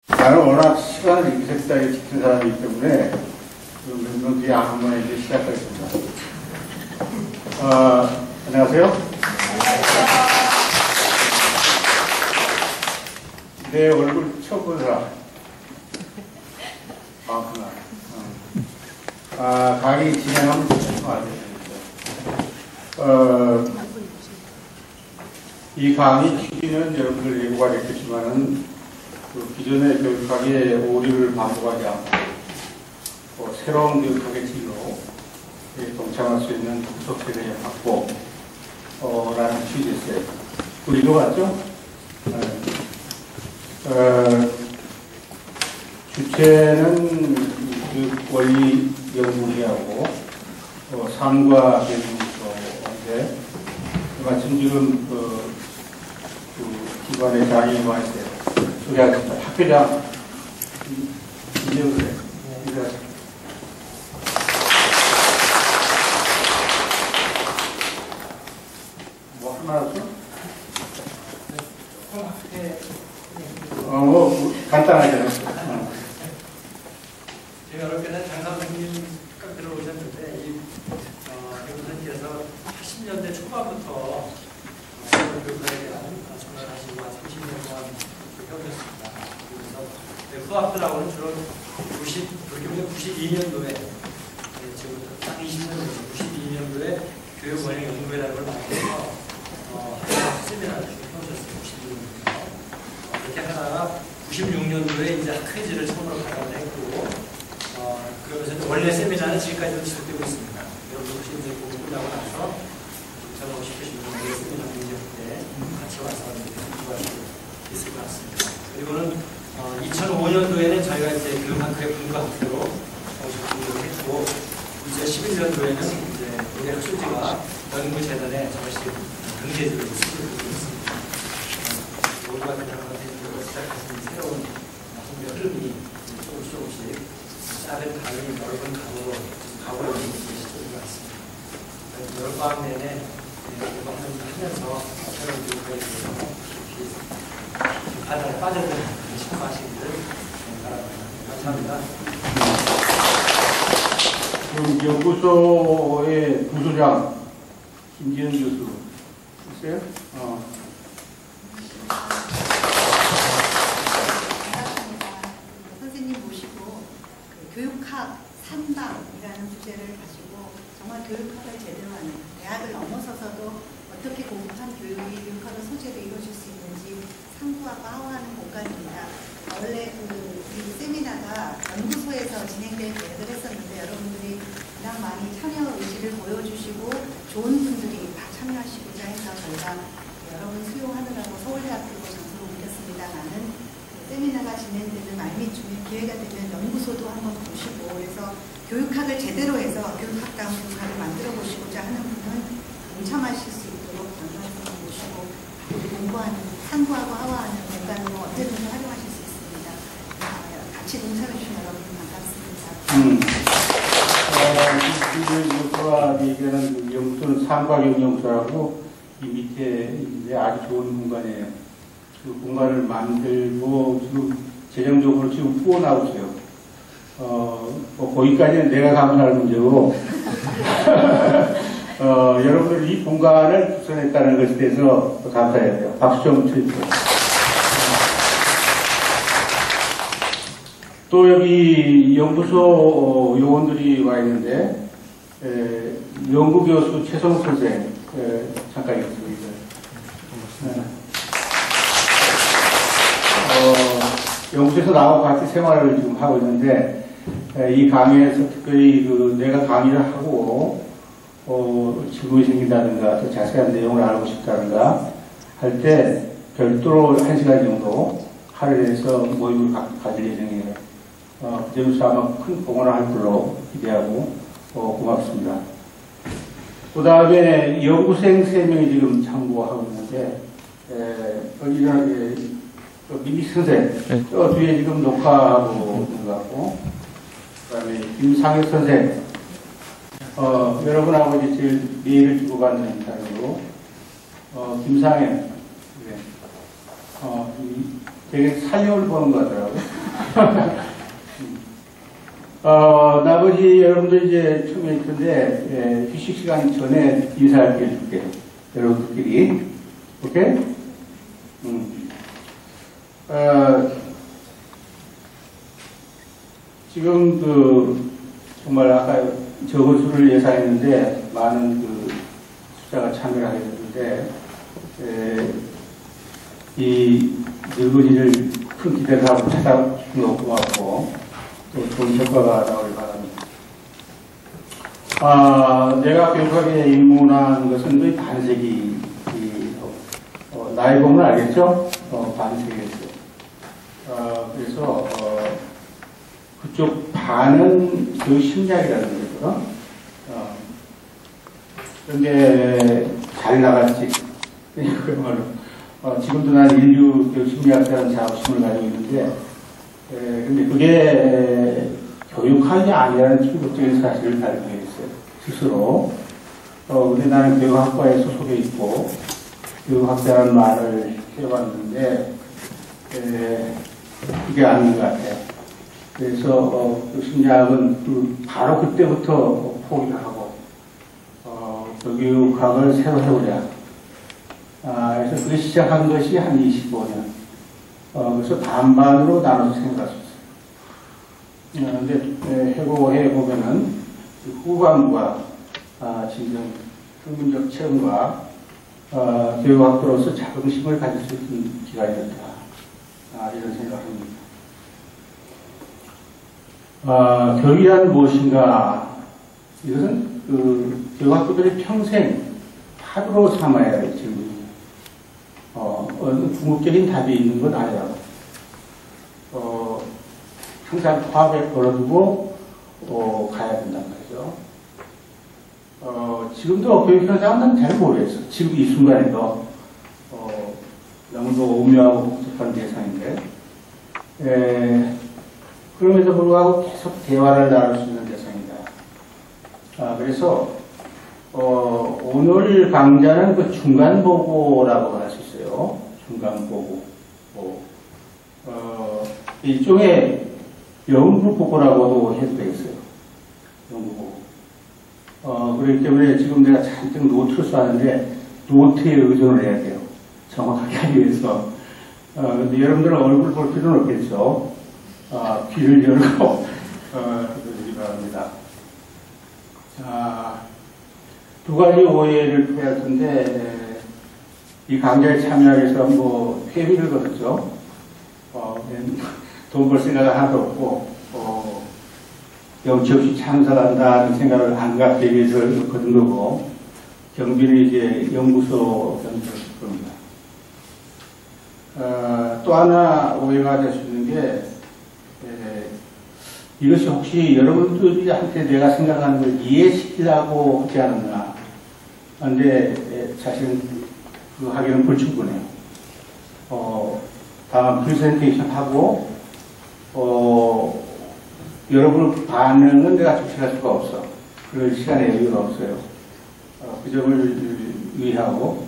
나는 워낙 시간을 임색사에 지킨 사람이기 때문에 몇 명 뒤에 한번 이제 시작하겠습니다. 안녕하세요. 내 얼굴 처음 본 사람. 많구나. 강의 진행하면 이 강의 취지는 여러분들 예고가 됐겠지만은 그 기존의 교육학의 오류를 반복하지 않고 새로운 교육학의 진로에 동참할 수 있는 구석 세대의 확보라는 취지였어요. 우리도 맞죠? 주체는 그 원리 연구회하고 삶과 교육소인데 마침 지금 그 기관의 장이 와 있어요. 소개하겠습니다. 학교장 이재훈 뭐 하나죠? 뭐 간단하게. 제가 어렵게는 장상 선생님 깍 들어오셨는데 이 교수님께서 80년대 초반부터 교육에 대한 전환하시고 30년 동안 해오셨습니다. 그래서 후학들하고는 주로 92년도에 지금부터 딱 20년 전이죠. 92년도에 교육원행 연구회라는 걸 만들어서 세미나를 해오셨어요. 92년도에. 그렇게 하다가 96년도에 이제 학회지를 처음으로 가동을 했고 그러면서 원래 세미나는 지금까지도 지속되고 있습니다. 여러분 혹시 이제 공부 끝나고 나서 전하고 싶으신 분들 세미나 공지할 때 같이 와서 공부할 수 있을 것 같습니다. 그리고는 2005년도에는 저희가 이제 교육학회 분과학회로 공부를 했고 2011년도에는 이제 우리 학술지와 연구재단에 정식 등재지를 수립하고 있습니다. 모두가 그냥 시작하신 새로운 성교 흐름이 조금씩 작은 다른 넓은 가고 있는 시점인 것 같습니다. 여러 과학 내내 하면서 새로운 교육에 대해서 바다에 빠져드는 신마시기를 바랍니다. 감사합니다. 연구소의 부소장 김지현 교수 있어요? 선생님 모시고 교육학 3방이라는 주제를 가지고 정말 교육학을 제대로 하는 대학을 넘어서서도 어떻게 고급한 교육학의 소재로 이루어질 수 있는지 상부하고 하와하는 공간입니다. 원래 이 세미나가 연구소에서 진행될 계획을 했었는데 여러분들이 그냥 많이 참여 의지를 보여주시고 좋은 분들이 다 참여하시고자 해서 저희가 여러분 수용하느라고 서울대학교로 장소로 옮겼습니다만은 세미나가 진행되는 말미쯤에 기회가 되면 연구소도 한번 보시고 그래서 교육학을 제대로 해서 교육학과 교육학을 만들어 보시고자 하는 분은 동참하실 수 있도록 강사님 모시고 공부하는 상부하고 하와하는 공간으로 언제든지 활용하실 수 있습니다. 같이 동참해 주신 여러분 반갑습니다. 연구소와 얘기하는 연구소는 상과경연구소라고 이 밑에 이제 아주 좋은 공간이에요. 그 공간을 만들고 지금 재정적으로 지금 후원하고 있어요. 거기까지는 내가 감사할 문제고 여러분들 이 공간을 구성했다는 것에 대해서 감사해야 돼요. 박수 좀 쳐주세요. 또 여기 연구소 요원들이 와 있는데 연구교수 최성 선생 잠깐 있습니다. 연구소에서 나하고 같이 생활을 지금 하고 있는데 이 강의에서 특별히 내가 강의를 하고 질문이 생긴다든가 더 자세한 내용을 알고 싶다든가 할 때 별도로 1시간 정도 할애해서 모임을 가질 예정이에요. 그 점에서 아마 큰 공헌을 할 걸로 기대하고 고맙습니다. 그 다음에 연구생 3명이 지금 참고하고 있는데 여기는 민기 선생, 저 뒤에 지금 녹화하고 있는 것 같고, 그 다음에 김상혁 선생, 여러분하고 이제 제일 메일을 주고받는 사람으로, 김상현, 되게 살림을 보는 것 같더라고요. 나머지 여러분들 이제 처음에 있던데, 휴식 시간 전에 인사할 게 해줄게요. 여러분들끼리. 오케이? 지금 정말 아까 적은 수를 예상했는데, 많은 숫자가 참여를 하게 됐는데, 이 늙은이를 큰 기대를 하고 찾아주신 것 고맙고, 또 좋은 결과가 나오길 바랍니다. 내가 교육학에 입문한 것은 거의 반세기, 나이 보면 알겠죠? 반세기였어요. 그래서, 그쪽 반은 교육 심리학이라는 거거든. 그런데 잘 나갔지. 그야말로. 지금도 난 인류 교육 심리학자라는 자부심을 가지고 있는데, 근데 그게 교육학이 아니라는 충격적인 사실을 발견했어요. 스스로. 근데 나는 교육학과에 소속해 있고, 교육학자라는 말을 해봤는데, 그게 아닌 것 같아요. 그래서, 심리학은 바로 그때부터 포기를 하고, 교육학을 새로 해보자. 그래서 그게 시작한 것이 한 25년. 그래서 반반으로 나눠서 생각했어요. 그런데 해보면은 후반부가 진정 학문적 체험과 교육학도로서 자긍심을 가질 수 있는 기간이었다. 이런 생각을 합니다. 교육이란 무엇인가? 이것은 교육학도들이 평생 하루로 삼아야 할 질문이에요. 궁극적인 답이 있는 건 아니라고. 항상 화합에 걸어두고 가야 된단 말이죠. 지금도 교육 현상은 잘 모르겠어. 지금 이 순간에도 너무도 오묘하고 복잡한 대상인데, 그럼에도 불구하고 계속 대화를 나눌 수 있는 대상이다. 그래서 오늘 강좌는 그 중간보고라고 할 수 있어요. 중간보고. 일종의 연구보고라고도 해도 되겠어요. 연구보고. 그렇기 때문에 지금 내가 잔뜩 노트를 써왔는데, 노트에 의존을 해야 돼요. 정확하게 하기 위해서. 근데 여러분들은 얼굴 볼 필요는 없겠죠. 귀를 열고, 해주시기 바랍니다. 자, 두 가지 오해를 표할 텐데, 이 강좌에 참여하기 위해서 회비를 걸었죠. 돈 벌 생각은 하나도 없고, 영치 없이 참석한다는 생각을 안 갖기 위해서 거둔 거고, 경비는 이제 연구소 경비를 쓸 겁니다. 또 하나 오해가 될 수 있는 게, 이것이 혹시 여러분들한테 내가 생각하는 걸 이해시키려고 하지 않았나. 근데 사실은 그 하기는 불충분해요. 다만 프레젠테이션 하고, 여러분의 반응은 내가 조치할 수가 없어. 그럴 시간에 여유가 없어요. 그 점을 유의하고,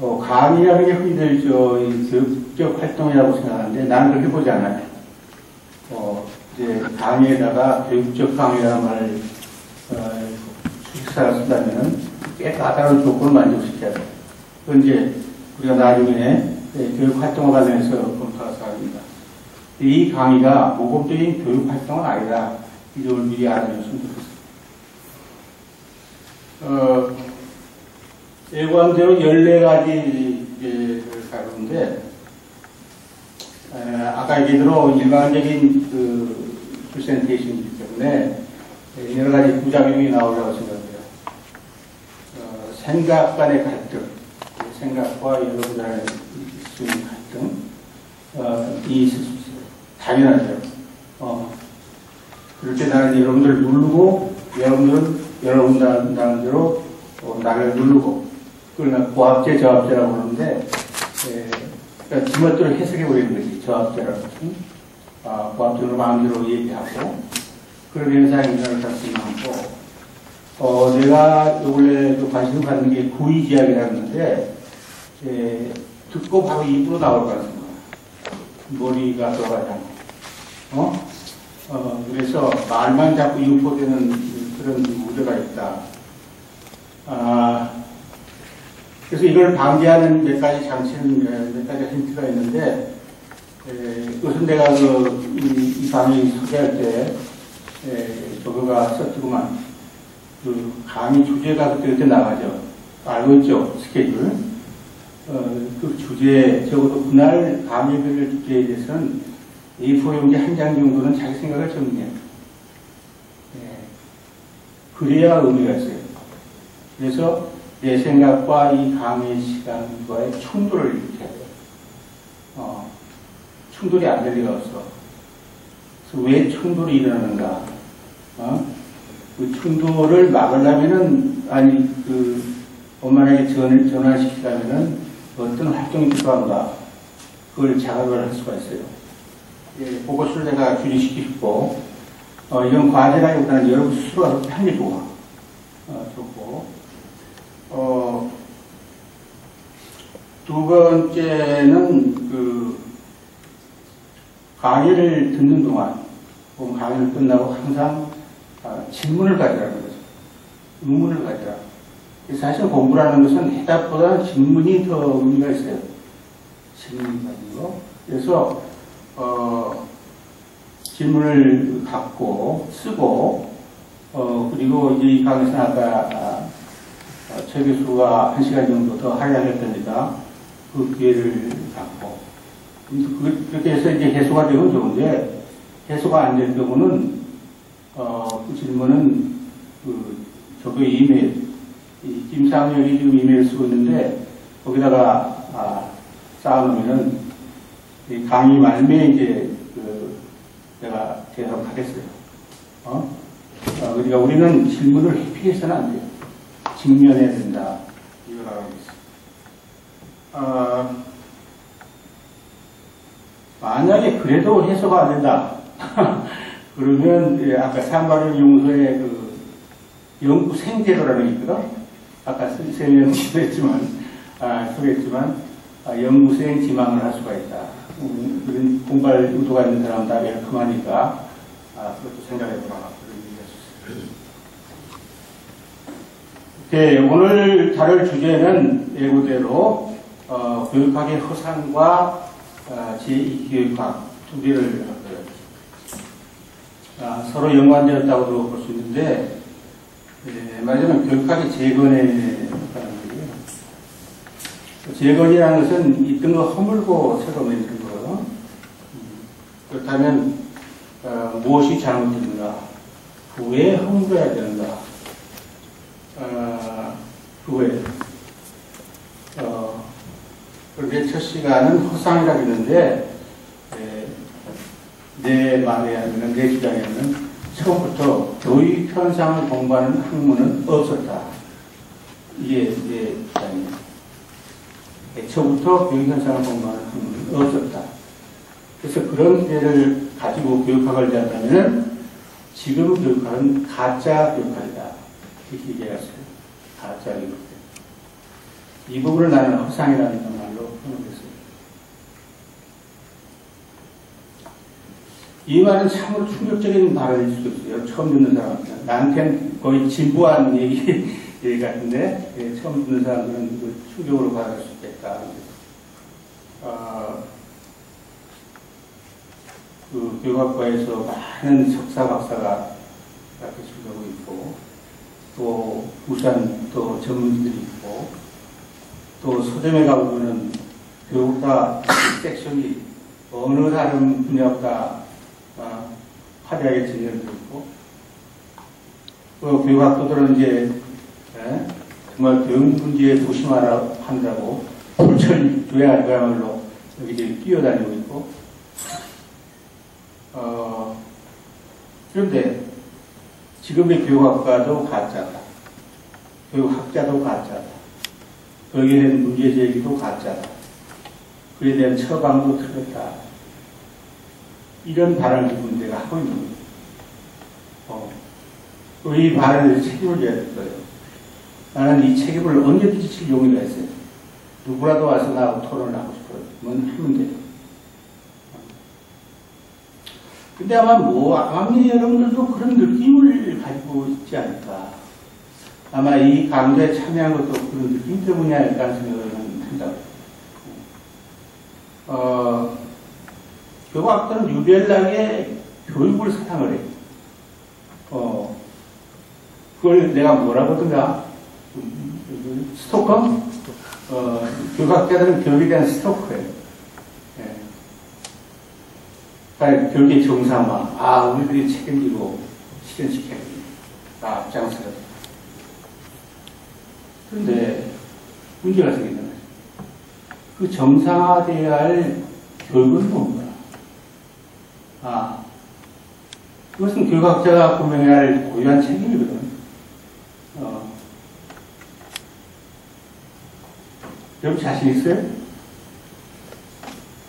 강의라는 게 흔히들 이 교육적 활동이라고 생각하는데 나는 그렇게 보지 않아요. 이제 강의에다가 교육적 강의라는 말을 수식사를 쓴다면은 꽤 까다로운 조건을 만족시켜야 돼요. 그건 이제 우리가 나중에 교육 활동과 관련해서 검토할 사항입니다. 이 강의가 모범적인 교육 활동은 아니다. 이 점을 미리 알아주셨으면 좋겠습니다. 예고한대로 14가지를 다루는데, 아까 얘기대로 일반적인 프레젠테이션이기 때문에 여러 가지 부작용이 나오려고 생각해요. 생각 간의 갈등, 생각과 여러분 간의 있을 수 있는 갈등이 있을 수 있어요. 당연하죠. 그럴 때 나는 여러분들 누르고, 여러분들은 여러분 나름대로 나를 누르고, 그걸 고합제, 저합제라고 하는데, 그러니까 지멋대로 해석해버리는 거지, 저합제라는 것은. 고합제로 마음대로 얘기하고, 그런 현상이 일어날 가능성이 많고, 내가 원래 관심을 갖는 게 구의지학이라는 건데, 듣고 바로 입으로 나올 가능성이 많아요. 머리가 들어가지 않고. 그래서 말만 자꾸 유포되는 그런 우려가 있다. 그래서 이걸 방지하는 몇 가지 장치는, 몇 가지 힌트가 있는데, 그것은 내가 이 강의 소개할 때, 저거가 썼더구만, 강의 주제가 그때 나가죠. 알고 있죠? 스케줄. 그 주제, 적어도 그날 강의를 주제에 대해서는 A4용지 한 장 정도는 자기 생각을 정리해요. 그래야 의미가 있어요. 그래서 내 생각과 이 강의 시간과의 충돌을 일으켜야 돼요. 충돌이 안 될 리가 없어. 그래서 왜 충돌이 일어나는가? 그 충돌을 막으려면은, 원만하게 전환시키려면은 어떤 활동이 필요한가? 그걸 자각을 할 수가 있어요. 그것을 내가 규정시키고, 이런 과제라기보다는 여러분 스스로가 편히 좋고, 두 번째는 강의를 듣는 동안, 강의를 끝나고 항상 질문을 가지라는 거죠. 의문을 가지라. 사실 공부라는 것은 해답보다 질문이 더 의미가 있어요. 질문 가진 거. 그래서 질문을 갖고 쓰고 그리고 이제 이 강의에서는 아까 최 교수가 1시간 정도 더 할애하겠다니까 그 기회를 갖고 그렇게 해서 이제 해소가 되면 좋은데 해소가 안 될 경우는 그 질문은 저거 이메일 김상혁이 지금 이메일 쓰고 있는데 거기다가 쌓아놓으면은 강의 말미에 이제 내가 대답하겠어요. 그러니까 우리는 질문을 회피해서는 안 돼요. 직면해야 된다. 이걸 알고 있어요. 만약에 그래도 해소가 안 된다. 그러면 아까 산발의 용서의 연구생제도라는 게 있거든. 아까 소개했지만 연구생 지망을 할 수가 있다. 그런 공부할 의도가 있는 사람 다 웰컴하니까 그것도 생각해보라. 그런 얘기가 있었어요. 오늘 다룰 주제는 예고대로 교육학의 허상과 제2교육학 두 개를 할 거예요. 서로 연관되었다고도 볼 수 있는데 말하자면 교육학의 재건에 관한 거예요. 재건이라는 것은 있던 거 허물고 새로 만드는 거예요. 그렇다면 무엇이 잘못됐는가? 왜 허물어야 되는가? 왜? 그런데 첫 시간은 허상이라고 했는데 내 말에 하면 내 주장에 하면 처음부터 교육 현상을 공부하는 학문은 없었다. 이게 내 주장이에요. 애초부터 교육 현상을 공부하는 학문은 없었다. 그래서 그런 기대를 가지고 교육학을 대한다면 지금 교육학은 가짜 교육학이다. 이렇게 얘기했어요. 가짜 교육학. 이 부분을 나는 허상이라는 말로 표현했어요. 이 말은 참으로 충격적인 발언일 수도 있어요. 처음 듣는 사람한테. 나한테는 거의 진부한 얘기 같은데, 처음 듣는 사람들은 충격으로 받을 수 있겠다. 교육학과에서 많은 석사, 박사가 교수되고 있고, 또 부산 또 전문직들이 있고, 또 서점에 가보면은 교육과 섹션이 어느 다른 분야보다 화려하게 진행되고 있고, 또 교육학도들은 이제 정말 교육 문제에 조심하라 한다고 불철 조야말로 여기저기 뛰어다니고 있고, 그런데 지금의 교육학과도 가짜다. 교육학자도 가짜다. 거기에 대한 문제제기도 가짜다. 그에 대한 처방도 틀렸다. 이런 발언을 문제가 하고 있는 거예요. 이 발언에 대해서 책임을 져야 될 거예요. 나는 이 책임을 언제든지 질 용의가 있어요. 누구라도 와서 나하고 토론을 하고 싶으면 하면 돼요. 근데 아마 여러분들도 그런 느낌을 가지고 있지 않을까. 아마 이 강좌에 참여한 것도 그런 느낌 때문이 아닐까 하는 생각을 한다. 교과학자는 유별나게 교육을 사랑을 해요. 그걸 내가 뭐라고 하던가? 스토커? 교과학자들은 교육에 대한 스토커예요. 예. 그러니까 교육의 정상화. 우리들이 책임지고 실현시켜야 됩니다. 앞장서야 됩니다. 그런데 문제가 생긴단 말이에요. 그 정상화되어야 할 교육은 뭔가? 그것은 교육학자가 분명해야 할 고유한 책임이거든. 여러분 자신 있어요?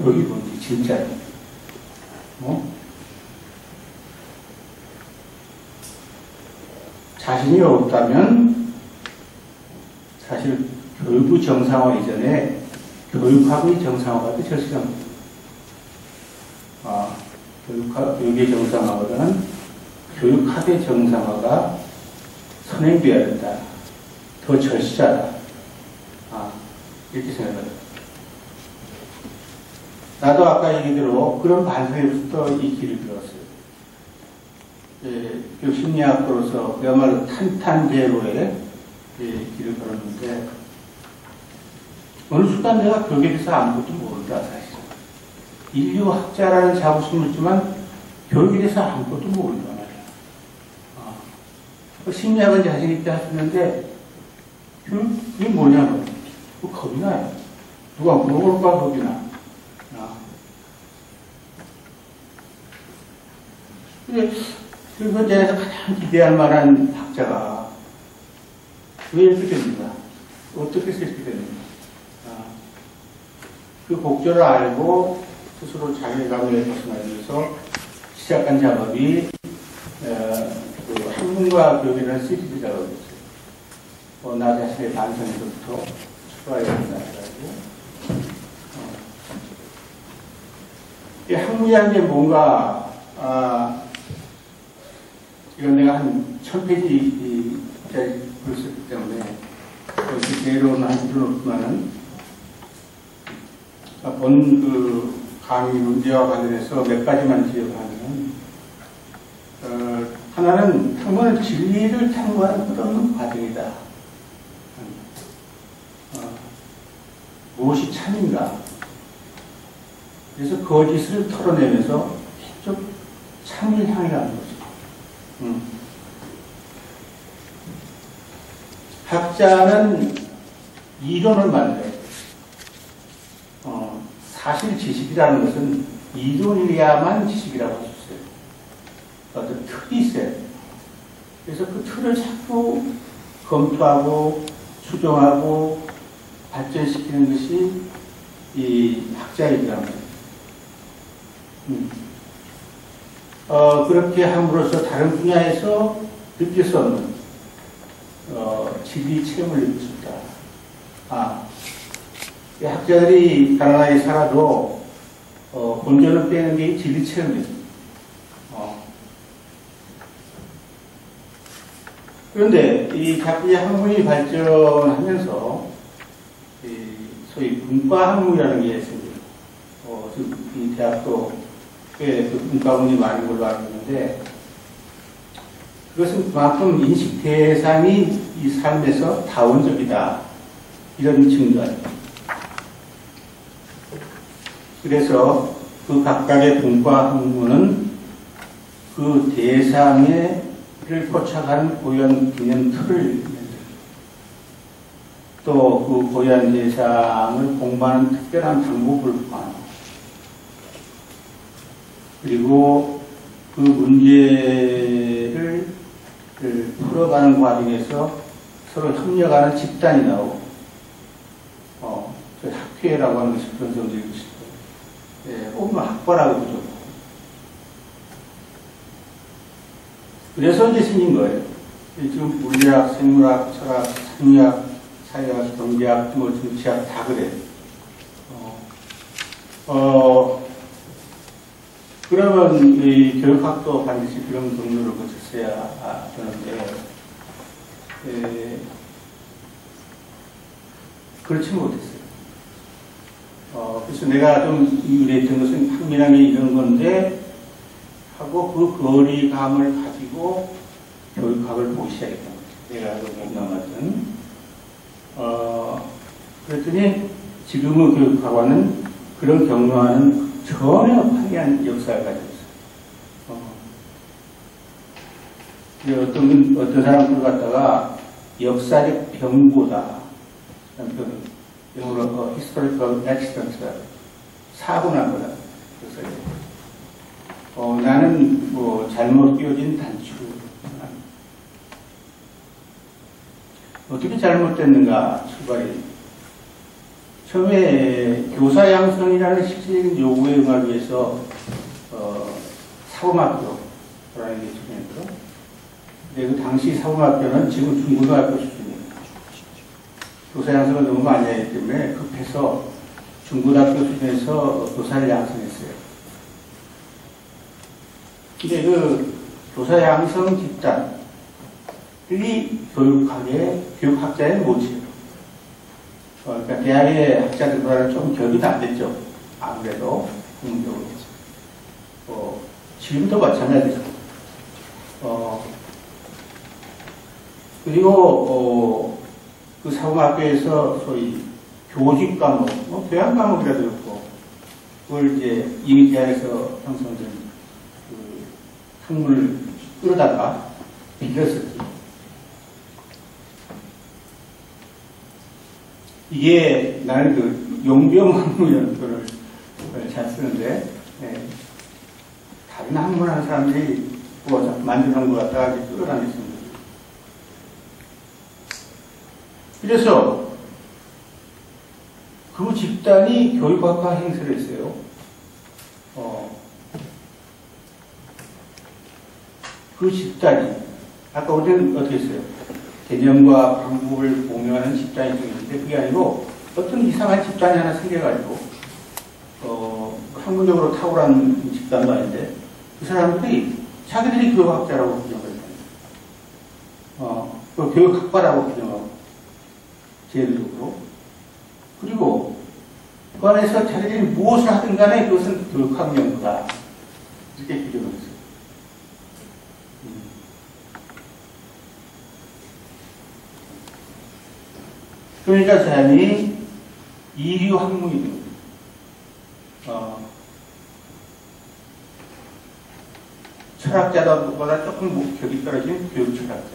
여기 뭔지 진짜 자신이 없다면 사실 교육부 정상화 이전에 교육학의 정상화가 절실합니다. 교육의 정상화보다는 교육학의 정상화가 선행되어야 된다. 더 절실하다. 이렇게 생각합니다. 나도 아까 얘기대로 그런 반성에부터 이 길을 들었어요. 교육 심리학으로서 그야말로 탄탄대로의 길을 걸었는데 어느 순간 내가 교육에 대해서 아무것도 모른다 사실. 인류학자라는 자부심을 있지만 교육에 대해서 아무것도 모른단 말이야. 심리학은 자신 있게 하시는데 교육이 뭐냐고 겁이 나요. 누가 물어볼까 겁이 나. 그 현장에서 가장 기대할 만한 학자가 왜 이렇게 됩니까? 어떻게 해서 이렇게 됩니까? 그 목적을 알고 스스로 자기감을 벗어나기 위해서 시작한 작업이 그 학문과 교육이라는 시리즈 작업이었어요. 나 자신의 반성에서부터 출발해야 된다 해가지고 이 학문이라는 게 뭔가 이건 내가 한 1000페이지짜리 글을 썼기 때문에 여기 내려오는 한 줄은 없지만은 본 그 강의 문제와 관련해서 몇 가지만 지적하면 하나는 학문은 진리를 탐구하는 끝없는 과정이다. 무엇이 참인가? 그래서 거짓을 털어내면서 계속 참을 향해 가는 거죠. 학자는 이론을 만들어요. 사실 지식이라는 것은 이론이어야만 지식이라고 할 수 있어요. 어떤 틀이 있어요. 그래서 그 틀을 자꾸 검토하고 수정하고 발전시키는 것이 이 학자의 일이라는 거예요. 그렇게 함으로써 다른 분야에서 느낄 수 없는 진리 체험을 느낄 수 있다. 학자들이 가난하게 살아도 본전을 빼는 게 진리 체험이에요. 그런데 이 자꾸 학문이 발전하면서 소위 문과학문이라는 게 생겨요. 이 대학도 꽤 그 문과학문이 많은 걸로 알고 있는데 그것은 그만큼 인식 대상이 이 삶에서 다원적이다. 이런 증거입니다. 그래서 그 각각의 문과학문은 그 대상을 포착하는 고유한 개념 틀을 또 그 고유한 대상을 공부하는 특별한 방법을 포함합니다. 그리고 그 문제를 풀어가는 과정에서 서로 협력하는 집단이 나오고, 학회라고 하는 것이 그런 정도일 것이고, 오면 학과라고 그러죠. 그래서 이제 생긴 거예요. 지금 물리학, 생물학, 철학, 생리학, 사회학, 경제학, 정치학 다 그래요. 그러면 이 교육학도 반드시 그런 경로를 거쳤어야 되는데, 그렇지 못했어요. 그래서 내가 좀 유리했던 것은 학민함이 이런 건데, 하고 그 거리감을 가지고 교육학을 보기 시작했던 거죠. 내가 공감하던. 그랬더니 지금의 교육학과는 그런 경로와는 전혀 화려한 역사를 가지고 있어요. 어떤 사람들 갖다가 역사적 병보다, 영어로 historical accident, 사고 난 거다. 나는 뭐 잘못 끼워진 단추. 어떻게 잘못됐는가, 출발이. 처음에 교사 양성이라는 실질적인 요구에 응하기 위해서, 사범학교라는 게 중요했거든. 근데 그 당시 사범학교는 지금 중고등학교 수준이에요. 교사 양성을 너무 많이 하기 때문에 급해서 중고등학교 수준에서 교사를 양성했어요. 근데 그 교사 양성 집단이 교육학자의 모치예요. 그러니까 대학의 학자들보다는 좀 격이 안 됐죠. 아무래도 국민적으로. 지금도 마찬가지죠. 그리고 그 사범학교에서 소위 교직 과목, 교양 과목이라도 그렇고, 그걸 이제 이미 대학에서 형성된 그 학문을 끌어다가 빌렸었죠. 이게 나는 그 용병학문이라는 거를 잘 쓰는데, 다른 학문하는 사람들이 뭐 만드는 것 같다가 끌어다녔습니다. 그래서 그 집단이 교육학과 행세를 했어요. 그 집단이, 아까 우리는 어떻게 했어요? 개념과 방법을 공유하는 집단이 좀 있는데, 그게 아니고 어떤 이상한 집단이 하나 생겨가지고, 학문적으로 탁월한 집단도 아닌데, 그 사람들이 자기들이 교육학자라고 규정을 했어요. 교육학과라고 규정하고, 제도적으로. 그리고 그 안에서 자기들이 무엇을 하든 간에 그것은 교육학 연구다. 이렇게 규정을 했어요. 그러니까 사람이 이류 학문이 됩니다. 철학자보다 조금 격이 떨어진 교육 철학자,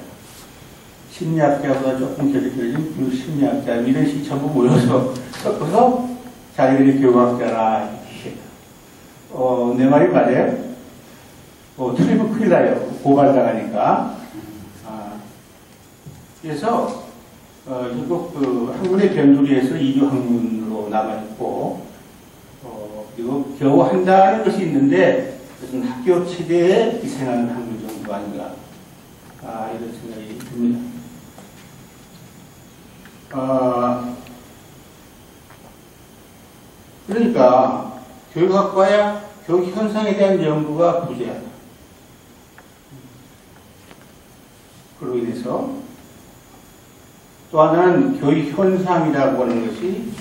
심리학자보다 조금 격이 떨어진 교육 심리학자, 이런 식이 전부 모여서 섞어서 자기들이 교육학자라. 내 말이 맞아요? 틀리면 큰일 나요. 고발당하니까. 그래서 결국 그 학문의 변두리에서 이류 학문으로 남아있고, 그리고 겨우 한다는 것이 있는데, 그것은 학교 체계에 희생하는 학문 정도 아닌가, 이런 생각이 듭니다. 그러니까 교육학과야 교육 현상에 대한 연구가 부재하다. 그로 인해서 또 하나는 교육 현상이라고 하는 것이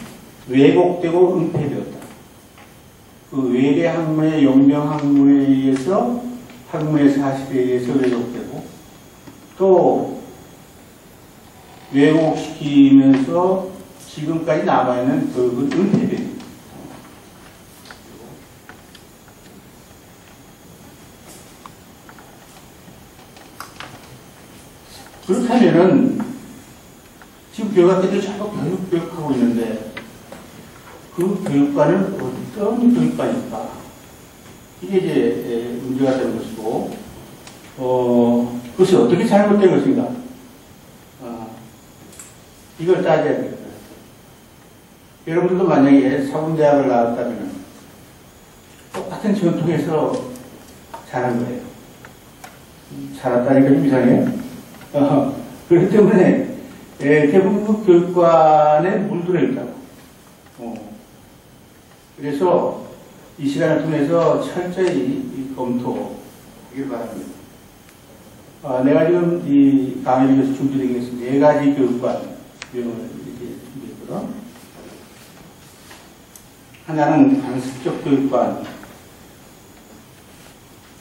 왜곡되고 은폐되었다. 그 외래 학문의 용병 학문에 의해서 학문의 사실에 의해서 왜곡되고, 또 왜곡시키면서 지금까지 남아있는 교육은 은폐됩니다. 그렇다면은 지금 교육학자들이 자꾸 교육하고 있는데, 그 교육관은 어떤 교육관일까? 이게 이제 문제가 되는 것이고, 그것이 어떻게 잘못된 것인가? 이걸 따져야 되겠다. 여러분들도 만약에 사범대학을 나왔다면 똑같은 전통에서 자란 거예요. 자랐다니까 좀 이상해요. 그렇기 때문에 대부분 그 교육관에 물들어 있다고. 그래서 이 시간을 통해서 철저히 검토하기를 바랍니다. 내가 지금 이 강의를 위해서 준비되기 위해서 4가지 교육관 유형을 이렇게 준비했거든. 하나는 관습적 교육관,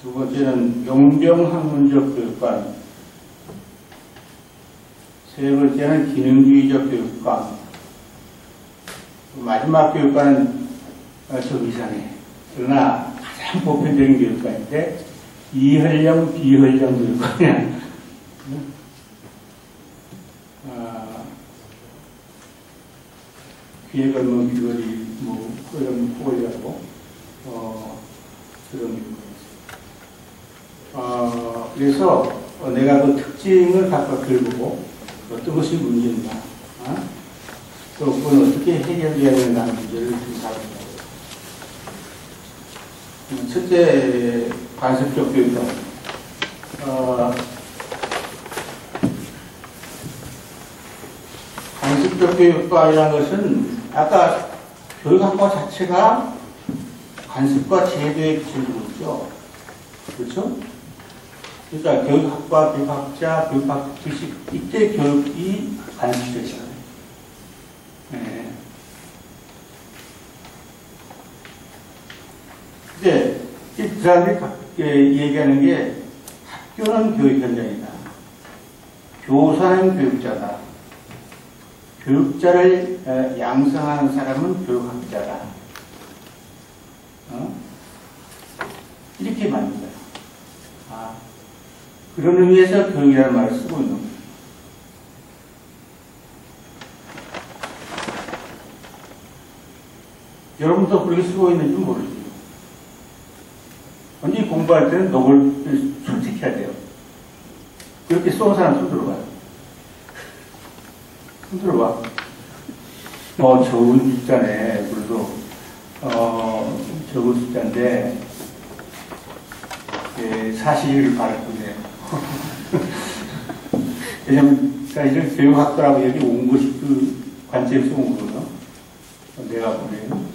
두 번째는 용병학문적 교육관, 세 번째는 기능주의적 교육관, 마지막 교육관은 좀 이상해. 그러나 가장 보편적인 교육관인데 이혈령, 비혈령 교육관이야. 귀에 걸면 귀걸이, 코에 걸면 코걸이라고 그런 교육관이었어요. 그래서 내가 그 특징을 각각 긁고 어떤 것이 문제인가, 또 그건 어떻게 해결해야 되는가는 문제를 좀 다룹니다. 첫째, 관습적 교육관. 관습적 교육관이라는 것은 아까 교육학과 자체가 관습과 제도에 기초를 있죠. 그렇죠? 그러니까 교육학과, 교육학자, 교육학 지식, 이때 교육이 관습적이잖아요. 네. 이제 이 사람들이 얘기하는 게 학교는 교육 현장이다. 교사는 교육자다. 교육자를 양성하는 사람은 교육학자다. 이렇게 말합니다. 그런 의미에서 교육이라는 말을 쓰고 있는 거예요. 여러분도 그렇게 쓰고 있는지 모르죠. 언제 공부할 때는 녹을 솔직해야 돼요. 그렇게 쏘는 사람 손 들어봐요. 손 들어봐. 적은 숫자네. 그래도, 적은 숫자인데, 사실을 바랄 거네요. 왜냐면, 사실은 교육학과라고 여기 온 것이 그 관점에서 온 거거든. 내가 보기에는.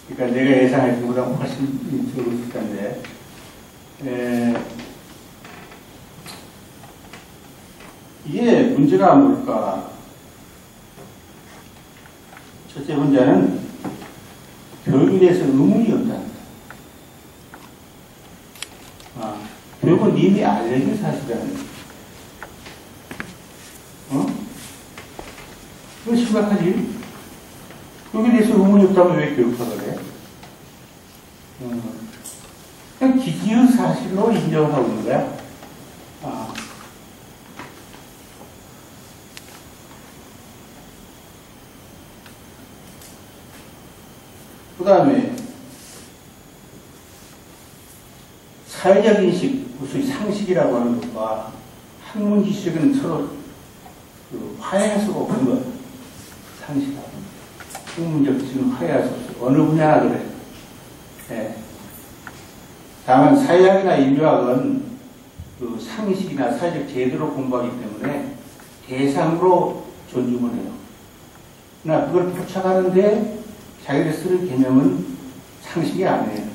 그러니까 내가 예상할 때보다 훨씬 적은 숫자인데, 이게 문제가 뭘까? 첫째 문제는 교육에 대해서 의문이 없다는 거다. 교육은 이미 알려진 사실이라는 거다. 그건 심각하지? 교육에 대해서 의문이 없다면 왜 교육학을 해? 그냥 기기의 사실로 인정을 하고 있는 거야. 그 다음에 사회적 인식, 무슨 상식이라고 하는 것과 학문 지식은 서로 화해할 수가 없는 거야. 상식하고 학문적 지식은 화해할 수 없어. 어느 분야나 그래. 네. 다만 사회학이나 인류학은 그 상식이나 사회적 제도로 공부하기 때문에 대상으로 존중을 해요. 그러나 그걸 포착하는데 자기들 쓰는 개념은 상식이 아니에요.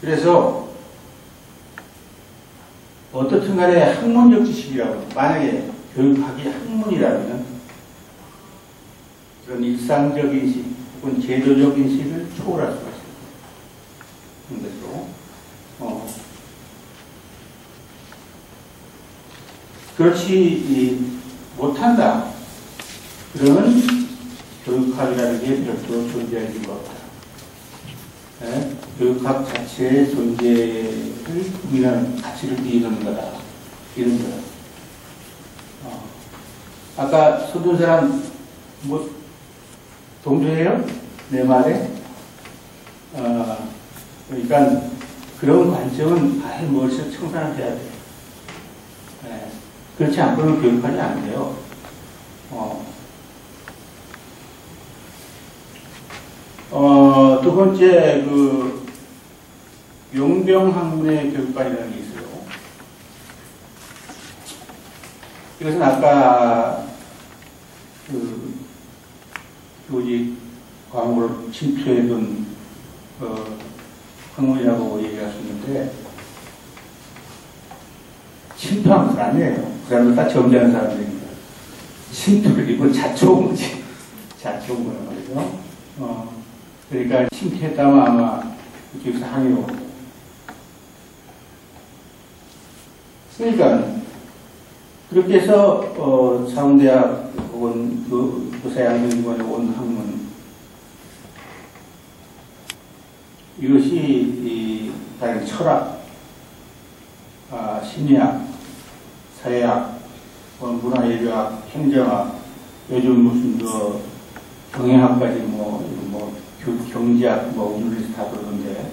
그래서 어떻든 간에 학문적 지식이라고, 만약에 교육학이 학문이라면 그런 일상적 인식 혹은 제도적 인식을 초월할 수가 있습니다. 그래서 그렇지 못한다. 그러면 교육학이라는 게 별도로 존재하지 못한다. 네? 교육학 자체의 존재를 우리는 가치를 비우는 거다. 이런 거다. 아까 손든 사람 동조해요? 내 말에? 그러니까 그런 관점은 아예 머릿속에 청산을 해야 돼요. 네. 그렇지 않고는 교육하지 안 돼요. 두 번째, 용병학문의 교육관이라는 게 있어요. 이것은 아까 그 교직 과목을 침투해둔 학문이라고 얘기할 수 있는데 침투한 건 아니에요. 그 사람들 다 점잖은 사람들입니다. 침투를 이건 자초온 거지. 자초온 거란 말이죠. 그러니까 침투했다면 아마 기숙사 항의로 오고. 그러니까 그렇게 해서 사운대학 혹은 교사양명원에 온 학문 이것이 다른 철학, 심리학, 사회학, 문화예술학, 행정학, 요즘 무슨 경영학까지 경제학 university 다 그러던데.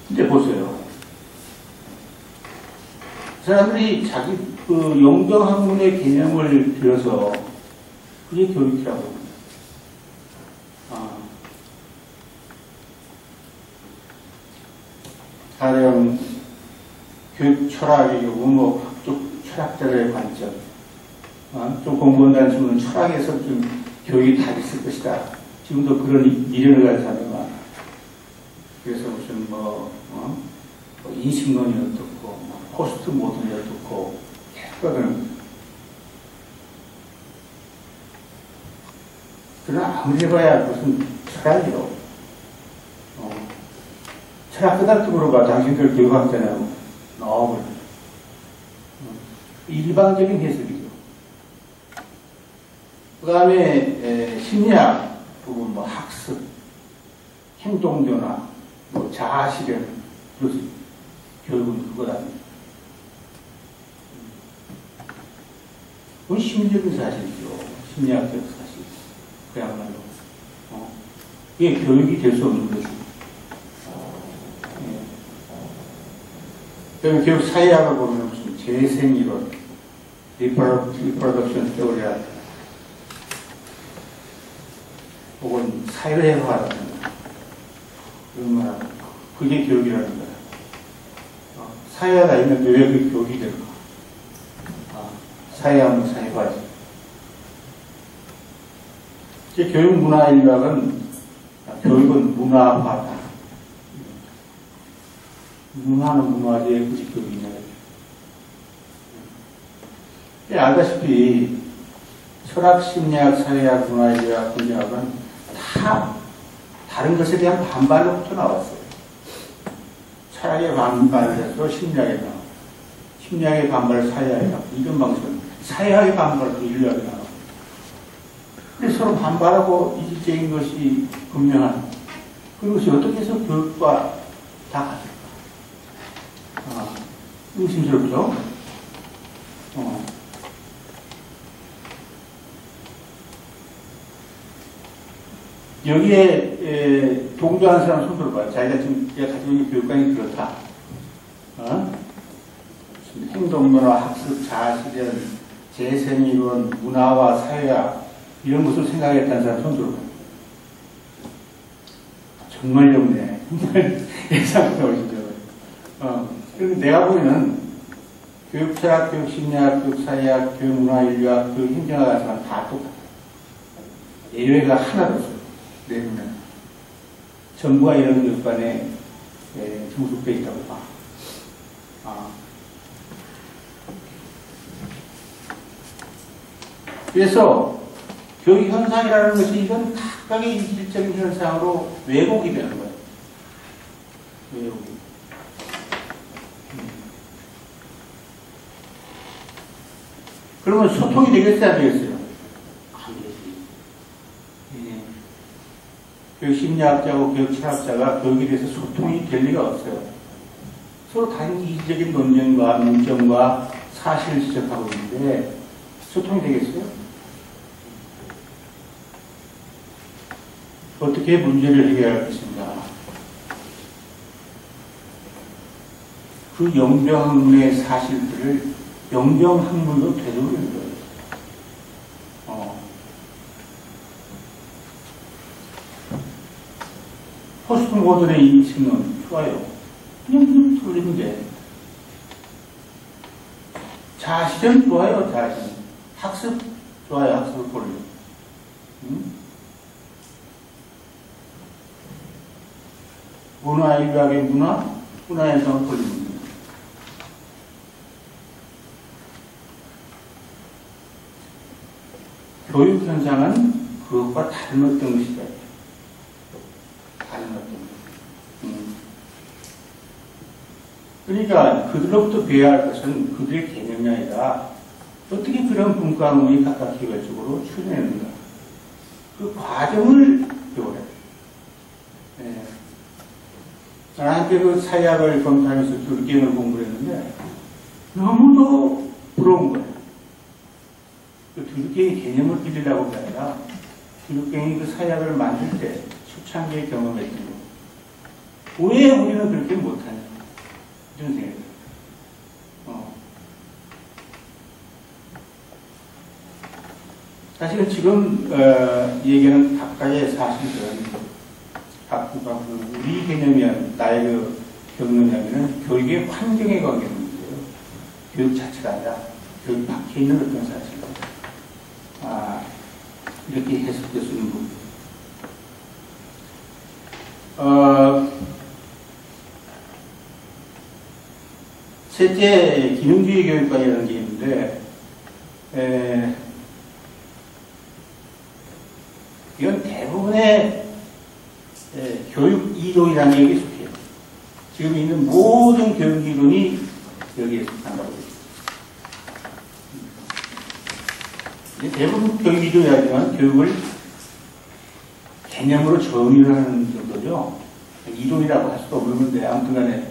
근데 보세요. 사람들이 자기 영정학문의 개념을 들여서 그게 교육이라고 합니다. 가령 교육 철학의 경우 학쪽 철학자들의 관점, 좀 공부한다는 친구는 철학에서 좀 교육이 다 있을 것이다. 지금도 그런 미련을 가진 사람이 많아. 그래서 무슨 인식론이 어떻고 포스트 모던이 어떻고 했거든. 그러나 아무리 해봐야 무슨 철학이요. 철학 끝날 때 물어봐. 당신들 교육학자냐고. 너무 일방적인 해석이죠. 그 다음에 심리학 부분, 학습, 행동변화, 자아실현, 교육은 그거다. 그건 심리적인 사실이죠. 심리학적 사실. 그야말로. 이게 교육이 될 수 없는 거죠. 그다음에 교육 사회학을 보면 무슨 재생이론, 리프로덕션 테오리아, 혹은 사회화 이런 말, 그게 교육이라는 거야. 사회화가 있는데 왜 그게 교육이 될까? 사회하면 사회화지. 교육문화인학은 교육은 문화화다. 문화는 문화재의 구직 교육이냐. 알다시피 철학, 심리학, 사회학, 문화재학, 군대학은 다 다른 것에 대한 반발로부터 나왔어요. 철학의 반발을 해서 심리학에 나와. 심리학의 반발을 사회학에 나와. 이런 방식은 사회학의 반발을 인류학에 나와. 근데 서로 반발하고 이질적인 것이 분명한 그것이 어떻게 해서 교육과 다 같을까? 의심스럽죠? 여기에 동조하는 사람 손 들어봐요. 자기가 지금 가지고 있는 교육관이 그렇다. 행동문화, 학습, 자아실현, 재생이론, 문화와 사회학 이런 것을 생각했다는 사람 손 들어봐요. 정말 없네. 정말 예상보다 훨씬 적어요. 그런데 내가 보기에는 교육철학, 교육심리학, 교육사회학, 교육문화인류학, 교육행정학 같은 건 다 똑같아요. 예외가 하나도 없어요. 내 눈에는. 전부가 이런 교육관에 중속되어 있다고 봐. 그래서 교육 현상이라는 것이 이건 각각의 이질적인 현상으로 왜곡이 되는 거예요. 왜곡이. 그러면 소통이 되겠어요, 안 되겠어요? 안 되지. 교육 심리학자하고 교육 철학자가 교육에 대해서 소통이 될 리가 없어요. 서로 다른 이질적인 논쟁과 문점과 사실을 지적하고 있는데 소통이 되겠어요? 어떻게 문제를 해결할 것인가? 그 영정학문의 사실들을 영정학문으로 되돌리는 거예요. 포스트 모던의 인식은 좋아요. 그냥 돌리면 돼. 자실은 좋아요, 자실. 학습 좋아요, 학습을 돌려. 문화 인류학의 문화 현상을 돌리는 거예요. 교육 현상은 그것과 다른 어떤 것이다. 다른 어떤 것. 그러니까 그들로부터 배워야 할 것은 그들의 개념이 아니라 어떻게 그런 분과론이 각각 개별적으로 추진했는가. 그 과정을 배워야 돼. 네. 나한테 그 사약을 검토하면서 교육개혁을 공부를 했는데 너무도 부러운 거예요. 그 교육개혁의 개념을 빌리려고 한 게 아니라 교육개혁이 그 사약을 만들 때 초창기에 경험했던 거. 왜 우리는 그렇게 못하냐. 이런 생각이 들어요. 사실은 지금 얘기하는 각각의 사실들은 각국과 우리 개념이란 나의 그 경험이라면 교육의 환경에 관계는 문제예요. 교육 자체가 아니라 교육 밖에 있는 어떤 사실. 이렇게 해석될 수 있는 부분. 셋째, 기능주의 교육관이라는 게 있는데, 이건 대부분의 교육 이론이라는 얘기에 속해요. 지금 있는 모든 교육 이론이 여기에 속한다고 해요. 대부분 교육 이론이라면 교육을 개념으로 정의를 하는 정도죠. 이론이라고 할 수도 없는 건데, 아무튼 간에,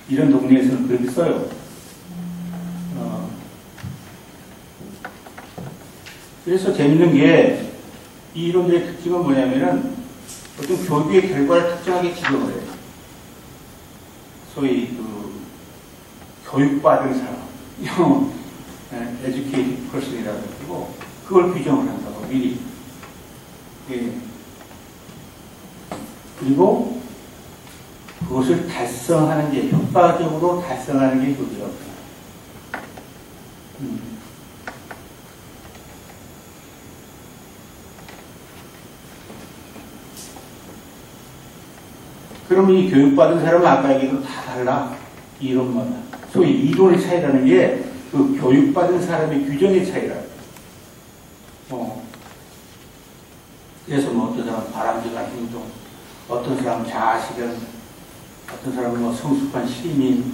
이런 동네에서는 그렇게 써요. 그래서 재밌는 게 이 이론들의 특징은 뭐냐면은 어떤 교육의 결과를 특정하게 지정을 해요. 소위 그 교육받은 사람, educated person이라고 하고 그걸 규정을 한다고 미리. 예. 그리고 그것을 달성하는 게 효과적으로 달성하는 게 교육이에요. 그럼 이 교육받은 사람은 아까 얘기도 다 달라. 이론마다. 소위 이론의 차이라는 게 그 교육받은 사람의 규정의 차이라. 그래서 뭐 어떤 사람은 바람직한 행동, 어떤 사람은 자아실현, 어떤 사람은 뭐 성숙한 시민,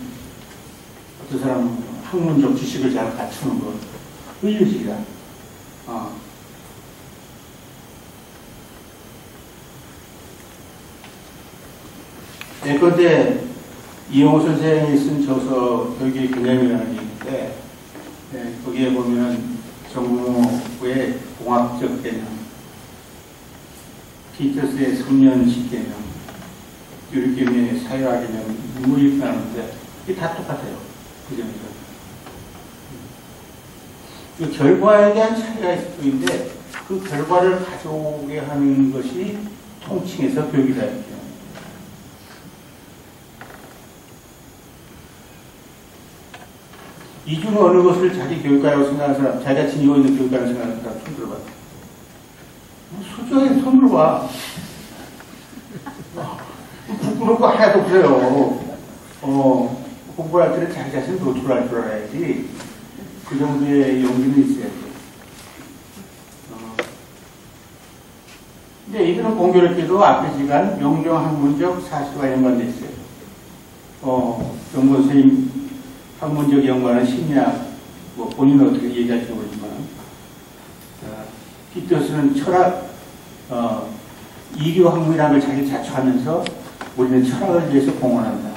어떤 사람은 학문적 지식을 잘 갖추는 것. 이런 식이다. 네, 그런데 이용호 선생이 쓴 저서 교육의 개념이라는 게 있는데, 거기에 보면은 정부의 공학적 개념, 티처스의 성년식 개념, 교육개념의 사회화 개념, 인물이 나오는데, 이게 다 똑같아요. 그 점에서. 그 결과에 대한 차이가 있을 뿐인데, 그 결과를 가져오게 하는 것이 통칭해서 교육이다. 이렇게. 이 중 어느 것을 자기 교육가라고 생각하는 사람, 자기가 지니고 있는 교육가라고 생각하는 사람 손 들어봐. 수저에 손 들어봐. 부끄러운 거 하나도 없어요. 공부할 때는 자기 자신을 노출할 줄 알아야지. 그 정도의 용기는 있어야 돼. 근데 이들은 공교롭게도 앞에 시간 명령학문적 사실과 연관되어 있어요. 정보 선생님 학문적 연관은 심리학, 뭐 본인은 어떻게 얘기할지 모르지만, 피터스는 철학, 이교 학문이라는 걸 자기 자처하면서 우리는 철학을 위해서 공헌한다.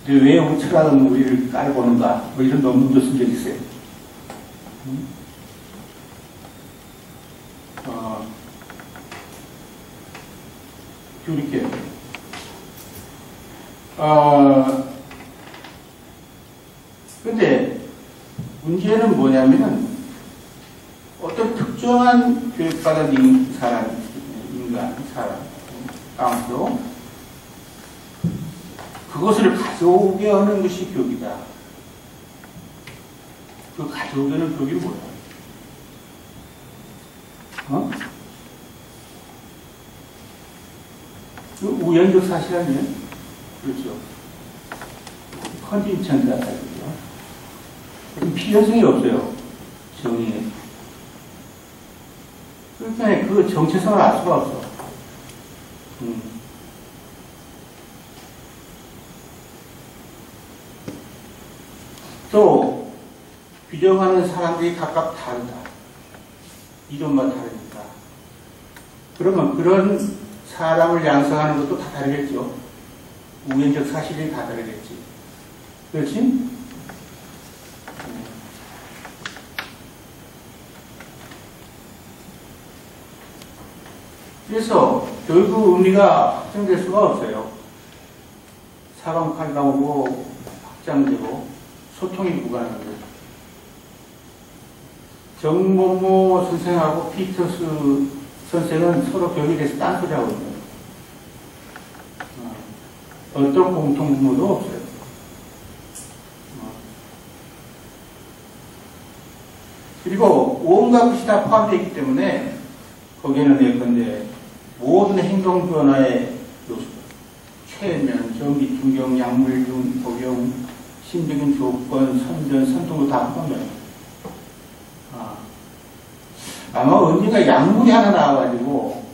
근데 왜 우리 철학은 우리를 깔보는가? 뭐 이런 논문도 쓴 적이 있어요. 이렇게. 근데 문제는 뭐냐면은 어떤 특정한 교육받은 사람, 인간, 사람, 아무도 그것을 가져오게 하는 것이 교육이다. 그 가져오게 하는 교육이 뭐야? 그 우연적 사실 아니에요? 그렇죠. 컨디션이다. 필요성이 없어요. 정의에. 그러니까 그 정체성을 알 수가 없어. 또 규정하는 사람들이 각각 다르다. 이름만 다르니까. 그러면 그런 사람을 양성하는 것도 다 다르겠죠. 우연적 사실이 다 다르겠지. 그렇지? 그래서 교육의 의미가 확정될 수가 없어요. 사방 팔방으로 확장되고 소통이 불가능한 거죠. 정모모 선생하고 피터스 선생은 서로 교육에 대해서 딴소리 하고 있는 거예요. 어떤 공통분모도 없어요. 그리고 온갖 것이 다 포함되어 있기 때문에 거기에는 예컨대 모든 행동 변화의 요소, 최면, 전기, 중경, 약물중, 복용, 심적인 조건, 선전, 선동도 다 포함돼요. 아마 언젠가 약물이 하나 나와가지고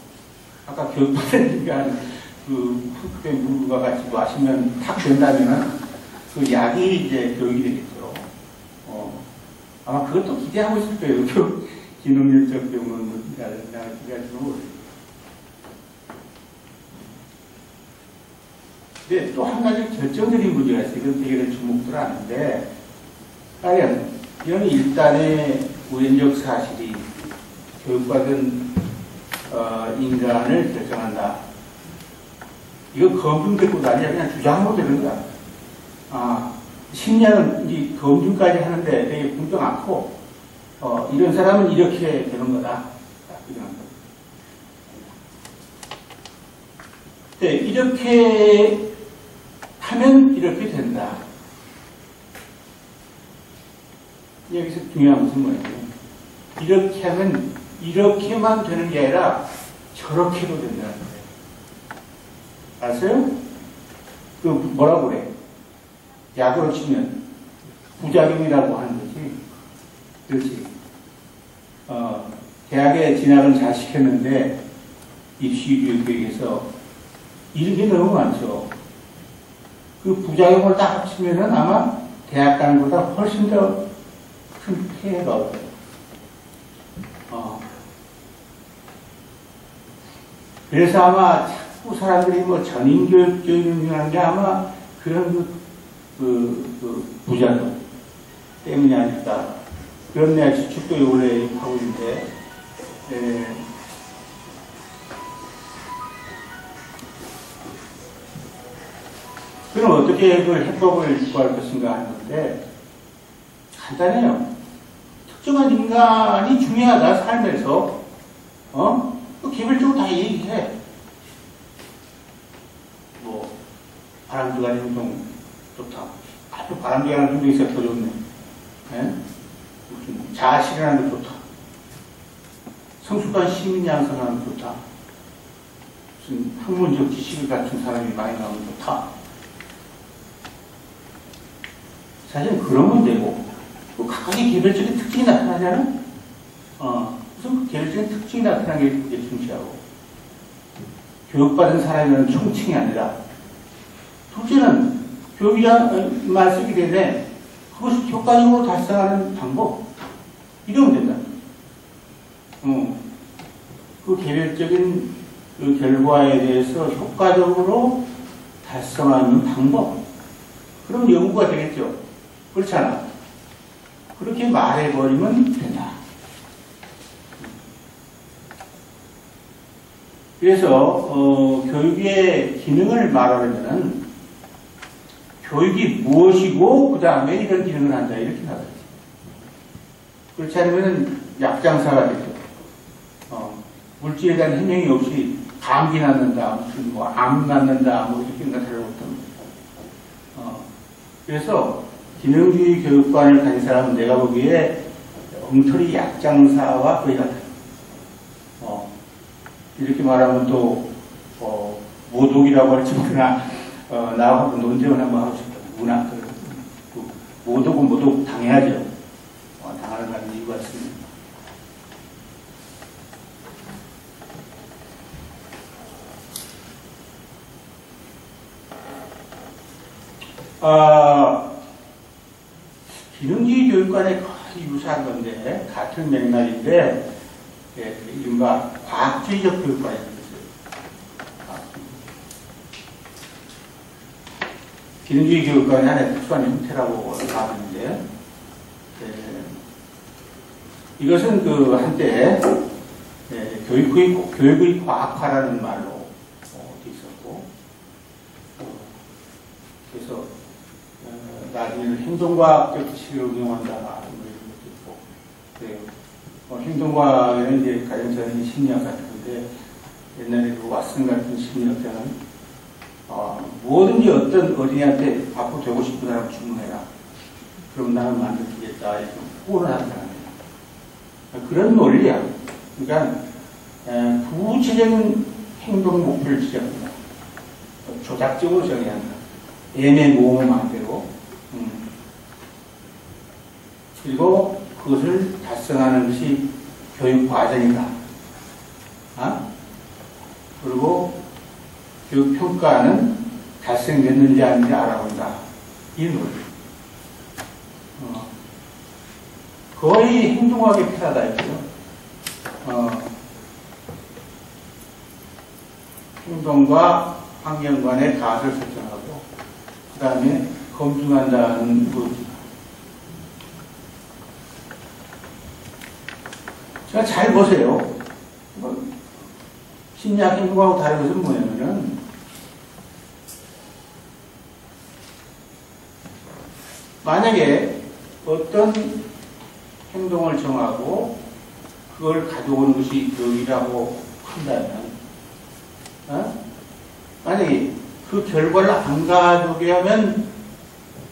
아까 교육받은 얘기한 그 흑백 물과 같이 마시면 탁 된다면은 그 약이 이제 교육이 되겠죠. 아마 그것도 기대하고 있을 거예요. 기능률적 병은 기대하지도. 근데 또 한 가지 결정적인 문제가 있어요. 이건 되게 주목들 하는데, 과연 이런 일단의 우연적 사실이 교육받은 인간을 결정한다. 이거 검증되고도 아니라 그냥 주장하고 되는 거야. 심리학은 이 검증까지 하는데 되게 분명 않고, 이런 사람은 이렇게 되는 거다. 이런 거. 네, 이렇게 하면 이렇게 된다. 여기서 중요한 것은 뭐예요? 이렇게 하면 이렇게만 되는 게 아니라 저렇게도 된다는 거예요. 아세요? 그 뭐라고 그래? 약으로 치면 부작용이라고 하는 거지. 그렇지. 대학에 진학을 잘 시켰는데 입시교육에서 이런 게 너무 많죠. 그 부작용을 다 합치면은 아마 대학 가는 것보다 훨씬 더 큰 피해가 없어요. 그래서 아마 자꾸 사람들이 뭐 전인교육적인 게 아마 그런 부작용 때문이 아닐까. 그런 내가 추측도 원래 하고 있는데, 그럼 어떻게 그 해법을 구할 것인가 하는 건데, 간단해요. 특정한 인간이 중요하다, 삶에서. 그 개별적으로 다 얘기해. 뭐, 바람직한 행동 좋다. 아주 바람직한 행동이 있어 더 좋네. 무슨 자아실현하는 거 좋다. 성숙한 시민 양성하는 거 좋다. 무슨 학문적 지식을 갖춘 사람이 많이 나오면 좋다. 사실 그러면 되고, 그 각각의 개별적인 특징이 나타나잖아? 우선 그 개별적인 특징이 나타나는 게 중시하고, 교육받은 사람이라는 총칭이 아니라, 둘째는 교육이란 쓰게 되네, 그것을 효과적으로 달성하는 방법, 이러면 된다. 그 개별적인 그 결과에 대해서 효과적으로 달성하는 방법, 그럼 연구가 되겠죠. 그렇잖아. 그렇게 말해버리면 된다. 그래서 교육의 기능을 말하려면 교육이 무엇이고 그 다음에 이런 기능을 한다 이렇게 나가야지. 그렇지 않으면 약장사가 되죠. 물질에 대한 해명이 없이 감기 낫는다, 무슨 뭐 암 낫는다, 뭐 이렇게 나타나고 있던 그래서 기능주의 교육관을 가진 사람은 내가 보기에 엉터리 약장사와 거의 같아요. 이렇게 말하면 또 모독이라고 할지 모르나 나하고 논쟁을 한번 하고 싶어요. 문화 모독은 모독 당해야죠. 당하는 이유가 있습니다. 기능주의 교육관에 거의 유사한 건데 같은 맥락인데 이른바 과학주의적 교육관이 있어요. 기능주의 교육관의 하나의 특수한 형태라고 나왔는데 이것은 그 한때 교육의 과학화라는 말로 있었고 그래서 나중에는 행동과학적 지식을 응용한다 이런 것도 있고 그래요. 행동과학에는 이제 가정적인 심리학 같은 건데 옛날에 그 왓슨 같은 심리학자는 뭐든지 어떤 어린이한테 바꾸 되고 싶은 사람 주문해라. 그럼 나는 만들어주겠다. 이렇게 후원을 하는 사람이에요. 그런 논리야. 그러니까 구체적인 행동 목표를 지정한다. 조작적으로 정의한다. 애매모호한 마음대로. 그리고 그것을 달성하는 것이 교육 과정이다. 그리고 교육 평가는 달성됐는지 아닌지 알아본다. 이 논리. 거의 행동학에 필요하다 했죠. 행동과 환경 간의 가를 설정하고 그 다음에 검증한다는 것. 제가 잘 보세요. 심리학 행동하고 다른 것은 뭐냐면은 만약에 어떤 행동을 정하고 그걸 가져오는 것이 교육이라고 한다면 만약에 그 결과를 안 가져오게 하면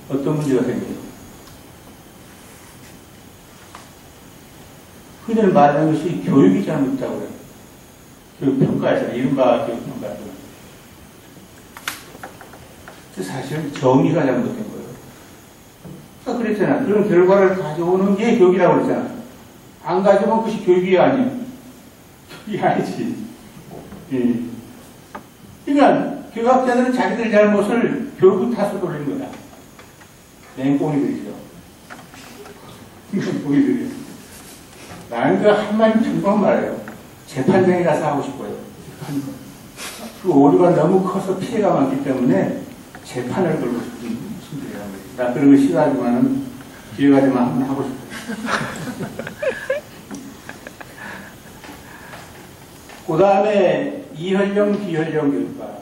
어떤 문제가 생겨요? 흔히 말하는 것이 교육이 잘못했다고 그래요. 교육평가잖아요. 이른바 교육평가죠. 사실은 정의가 잘못된 거예요. 그랬잖아. 그런 결과를 가져오는 게 교육이라고 그랬잖아. 안 가져오면 그것이 교육이 아니야. 교육이 아니지. 그러니까 교육학자들은 자기들 잘못을 교육을 탓으로 돌리는 거다. 맹꽁이들이죠. 맹꽁이들이죠. 나는 그 한마디 정말 말해요. 재판장에 가서 하고 싶어요. 그 오류가 너무 커서 피해가 많기 때문에 재판을 걸고 싶은 분들이란 말이에요. 나 그런 거 싫어하지만은 기회가 되면 한번 하고 싶어요. 그 다음에 이현령, 비현령 교육과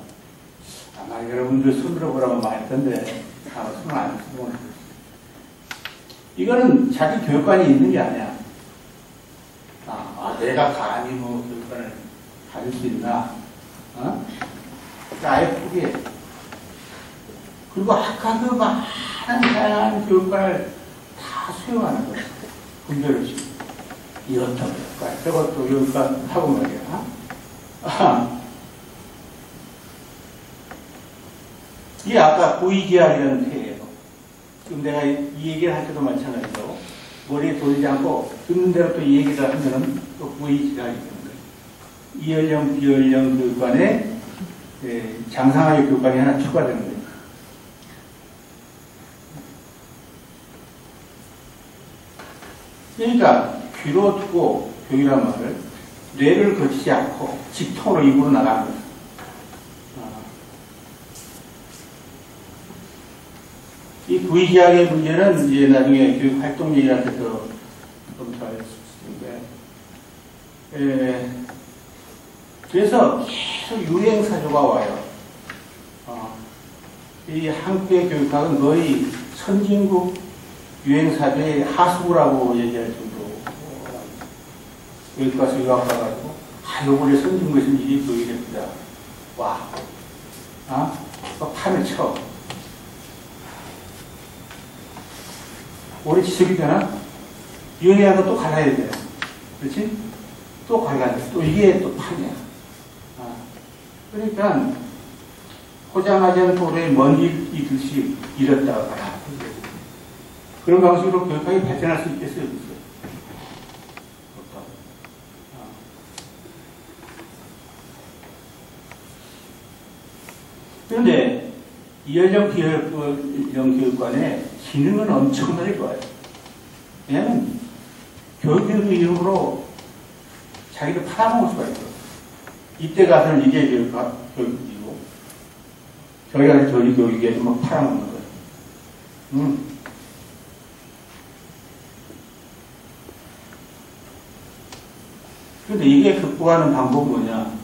아마 여러분들 손 들어보라고 많이 했던데 아마 손을 안 쓰고 이거는 자기 교육관이 있는 게 아니야. 내가 감히 뭐 교육관을 가질 수 있나? 아예 포기해. 그리고 아까 그 많은 다양한 교육관을 다 수용하는 거야. 분별 없이. 이렇다 교육관, 저것도 교육관 하고 말이야. 이게 아까 고의지학이라는 태예요. 지금 내가 이 얘기를 할 때도 마찬가지로 머리에 돌리지 않고 듣는 대로 또 이 얘기를 하면은 또 고의지학이 되는 거예요. 이연령, 비연령 교육관에 장상하게 교육관이 하나 추가되는 거예요. 그러니까 귀로 듣고 교육이란 말을 뇌를 거치지 않고 직통으로 입으로 나가는 거예요. 이 구의지학의 문제는 이제 나중에 교육활동 얘기할 때도 검토할 수 있는데, 그래서 계속 유행사조가 와요. 이 한국의 교육학은 거의 선진국 유행사조의 하수구라고 얘기할 정도로 여기 가서 유학 가가지고 요번에 선진국에서 이게 교육이 됩니다. 와, 막 판을 쳐. 오래 지속이 되나? 유행이라는 또 갈라야 돼. 그렇지? 또 갈라야 돼. 또 이게 또 판이야. 아, 그러니까 포장하지 않고 오래 먼지 이듯이 잃었다가 가라. 그런 방식으로 교육학이 발전할 수 있겠어요? 그런데 이연령 교육관의 기능은 엄청나게 좋아요. 왜냐하면 교육의 이름으로 자기를 팔아먹을 수가 있어요. 이때 가서는 이게 교육이고 저기 가서 저기 교육에서 막 팔아먹는 거예요. 그런데 이게 극복하는 방법은 뭐냐?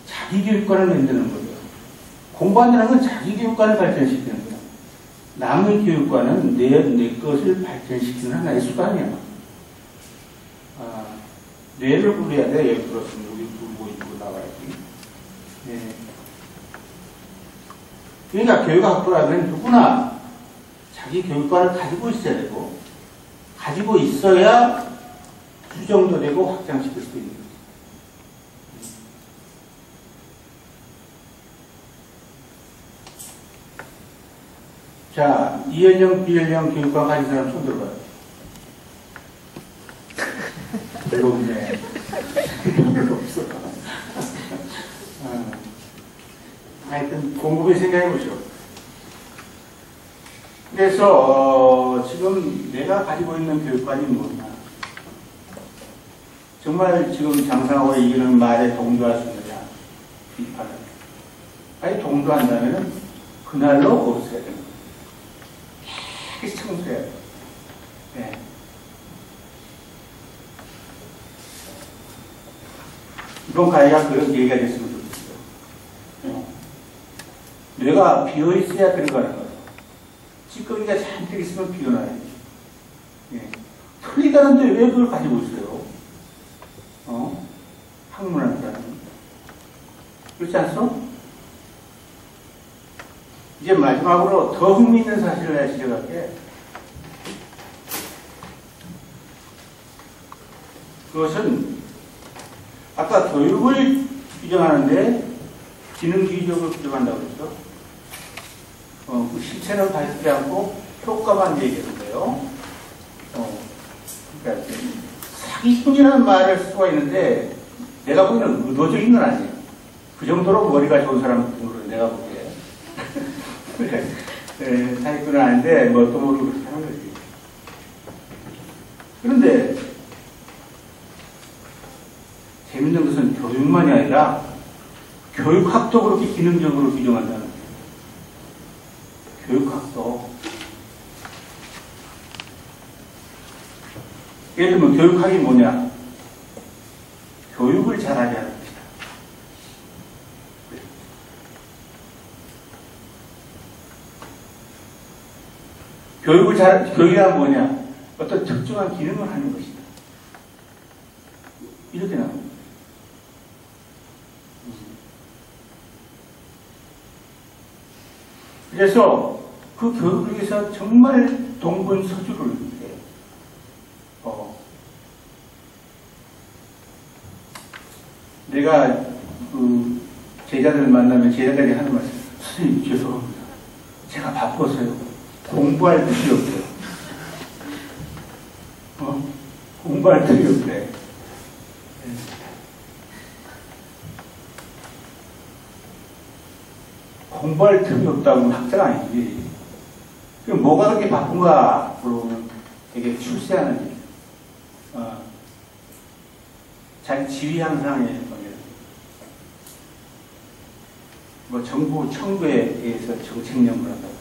자기 교육관을 만드는 거예요. 공부한다는 건 자기 교육관을 발전시키는 거예요. 남의 교육관은 내 것을 발전시키는 하나의 수단이야. 뇌를 굴려야 돼. 예를 들어서 여기 굴고 있고 나와야지. 네. 그러니까 교육학부라면 누구나 자기 교육관을 가지고 있어야 되고, 가지고 있어야 수정도 되고 확장시킬 수 있는 거죠. 자, 이연령, 비연령 교육관 가진 사람 손 들어봐요. 별로 없네. 별로 없어. 하여튼 곰곰이 생각해 보죠. 그래서 지금 내가 가지고 있는 교육관이 뭐냐? 정말 지금 장사하고 이기는 말에 동조할 수 있느냐? 비판을. 아니 동조한다면 그날로 없애야 됩니다. 계속 청소해야 돼요. 네. 이번 가해가 그런 얘기가 됐으면 좋겠어요. 뇌가 비어있어야 들어가는 거예요. 찌꺼기가 잔뜩 있으면 비어나야지. 예. 틀리다는데 왜 그걸 가지고 있어요? 학문한다는. 그렇지 않소? 이제 마지막으로 더 흥미있는 사실을 내가 지적할게. 그것은 아까 교육을 규정하는데 기능기적으로 규정한다고 그랬죠. 그 실체는 밝히지 않고 효과만 얘기했는데요. 그러니까 사기꾼이라는 말을 쓸 수가 있는데 내가 보기에는 의도적인 건 아니에요. 그 정도로 머리가 좋은 사람으로 내가 보기에. 네, 사기꾼은 아닌데 뭣도 모르고 그렇게 하는 거지. 그런데 재밌는 것은 교육만이 아니라 교육학도 그렇게 기능적으로 규정한다는 거예요. 교육학도. 예를 들면 교육학이 뭐냐? 교육을 잘하게 하는 것이다. 교육이란 뭐냐? 어떤 특정한 기능을 하는 것이다. 이렇게 나옵니다. 그래서 그 교육을 위해서 정말 동분서주를 해요. 내가 그 제자들 만나면 제자들이 하는 말씀, 선생님 죄송합니다. 제가 바빠서요. 공부할 틈이 없어요. 공부할 틈이 없대. 공부할 틈이 없다고는 학자가 아니지. 그럼 뭐가 그렇게 바쁜가? 그러면 되게 출세하는 일. 자기 지위 향상에 뭐 정부 청구에 의해서 정책 연구를 한다고.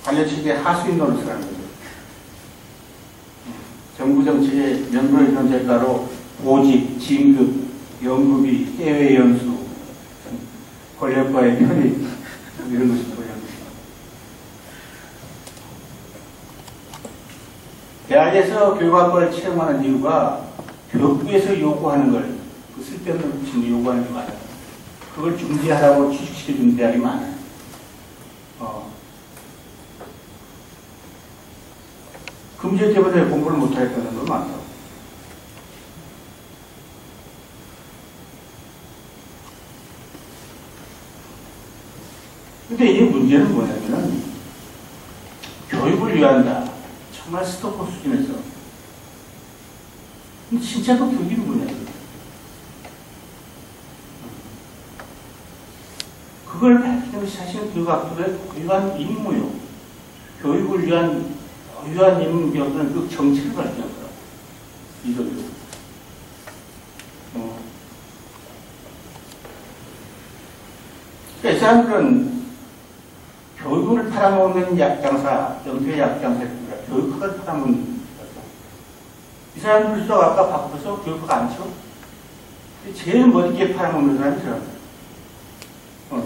관련 측의 하수인 노릇을 하는 거죠. 정부 정책에 연구를 이런 대가로 보직, 진급, 연구비, 해외 연수, 권력과의 편입 이런 것이 보여요. 대학에서 교육학과를 채용하는 이유가 교육부에서 요구하는 걸, 그 쓸데없는 지금 요구하는 게 많아요. 그걸 중지하라고 취직시켜주는 대학이 많아요. 문제 때문에 공부를 못하겠다는 사람도 많다고. 근데 이 문제는 뭐냐면은, 교육을 위한다. 정말 스토커 수준에서. 근데 진짜 그 교육이 뭐냐면, 그걸 밝히는 것이 사실은 교육학도의 고유한 임무요. 교육을 위한 고유한 임무는 그 정체를 밝히는 거야. 이들도. 그러니까 이 사람들은 교육을 팔아먹는 약장사, 영태 약장사입니다. 교육학을 팔아먹는 거죠. 이 사람들도 아까 바꿔서 교육학 안 쳐? 제일 멋있게 팔아먹는 사람이 이 사람들.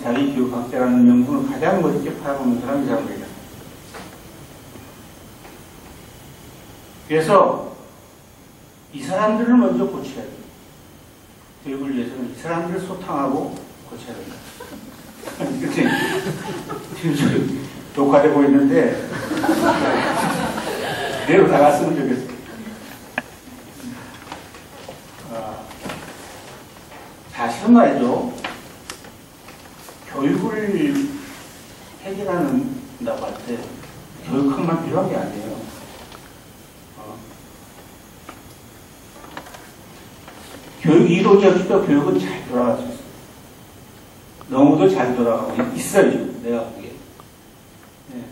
자기 교육학자라는 명분을 가장 멋있게 팔아먹는 사람이 이 사람들이다. 그래서 이 사람들을 먼저 고쳐야 돼. 교육을 위해서는 이 사람들을 소탕하고 고쳐야 된다. 그치? 지금 녹화되고 있는데 내로 나갔으면 좋겠어. 사실은 말이죠. 교육을 해결한다고 할 때 교육학만 필요한 게 아니에요. 교육 이론이 없이도 교육은 잘 돌아갈 수 있어요. 너무도 잘 돌아가고 있어요, 내가 보기에. 네.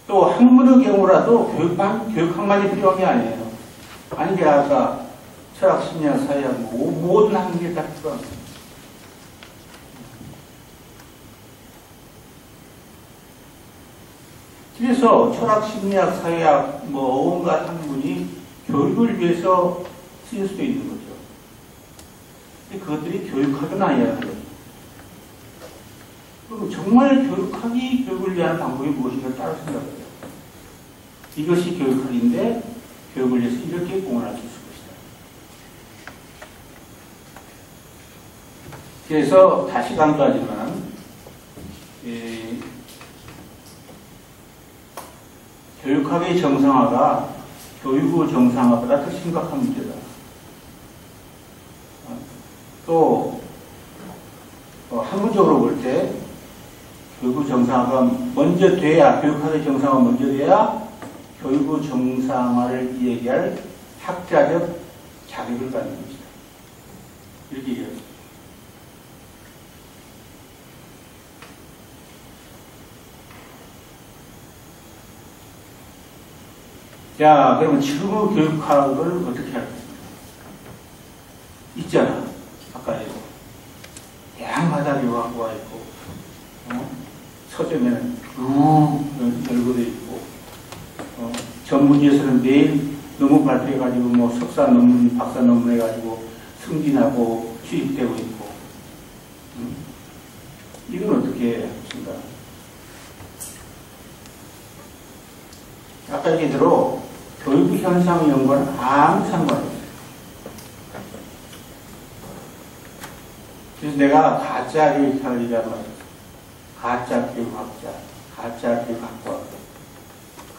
또 학문의 경우라도 교육학만이 필요한 게 아니에요. 아니, 아까 철학, 심리학, 사회학, 모든 학문이 다 필요합니다. 그래서 철학, 심리학, 사회학, 온갖 학문이 교육을 위해서 쓰일 수도 있는 거죠. 근데 그것들이 교육학은 아니라는 거죠. 그럼 정말 교육학이 교육을 위한 방법이 무엇인가 따로 생각해요. 이것이 교육학인데 교육을 위해서 이렇게 공헌할 수 있을 것이다. 그래서 다시 강조하지만 교육학의 정상화가 교육의 정상화보다 더 심각한 문제다. 또 학문적으로 볼 때 교육의 정상화가 먼저 돼야, 교육학의 정상화가 먼저 돼야 교육의 정상화를 이야기할 학자적 자격을 갖는 것이다. 이렇게 얘기합니다. 자, 그러면 지금의 교육학을 어떻게 하겠습니까? 있잖아. 아까 이거. 다양하다 교육학과 있고, 서점에는 열고도 있고, 전문지에서는 매일 논문 발표해가지고, 석사 논문, 박사 논문 해가지고 승진하고 취직되고 있고, 이건 어떻게 하십니까? 아까 얘기대로 교육 현상 연구는 아무 상관이 없어요. 그래서 내가 가짜 교육학을 얘기하는 거예요. 가짜 교육학자, 가짜 교육학과,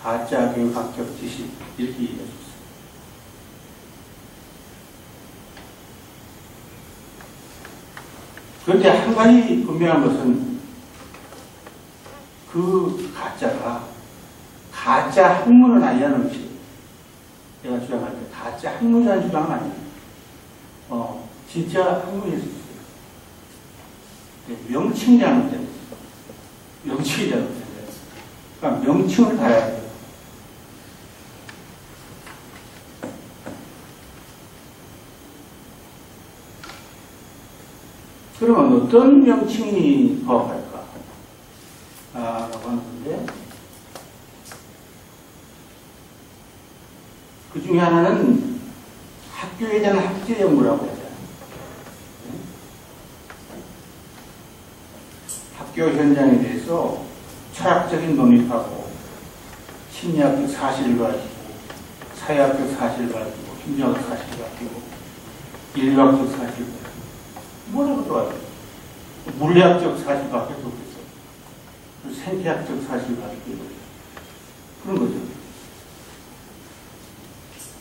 가짜 교육학적 지식, 이렇게 얘기해줬어요. 그런데 한 가지 분명한 것은 그 가짜가 가짜 학문은 아니라는 것이 내가 주장할 때 가짜 학문이라는 주장은 아니에요. 진짜 학문일 수 있어요. 명칭이라는 문제는 명칭이라는 문제인데, 그러니까 명칭을 달아야 돼요. 그러면 어떤 명칭이 부합할까? 라고 하는 건데, 그 중에 하나는 학교에 대한 학제 연구라고 해요. 학교 현장에 대해서 철학적인 논의하고, 심리학적 사실을 가지고, 사회학적 사실을 가지고, 심리학적 사실을 가지고, 인류학적 사실을 가지고, 뭐라고 들어와요? 물리학적 사실밖에 없겠어요. 생태학적 사실을 가지고 있는 거죠. 그런 거죠.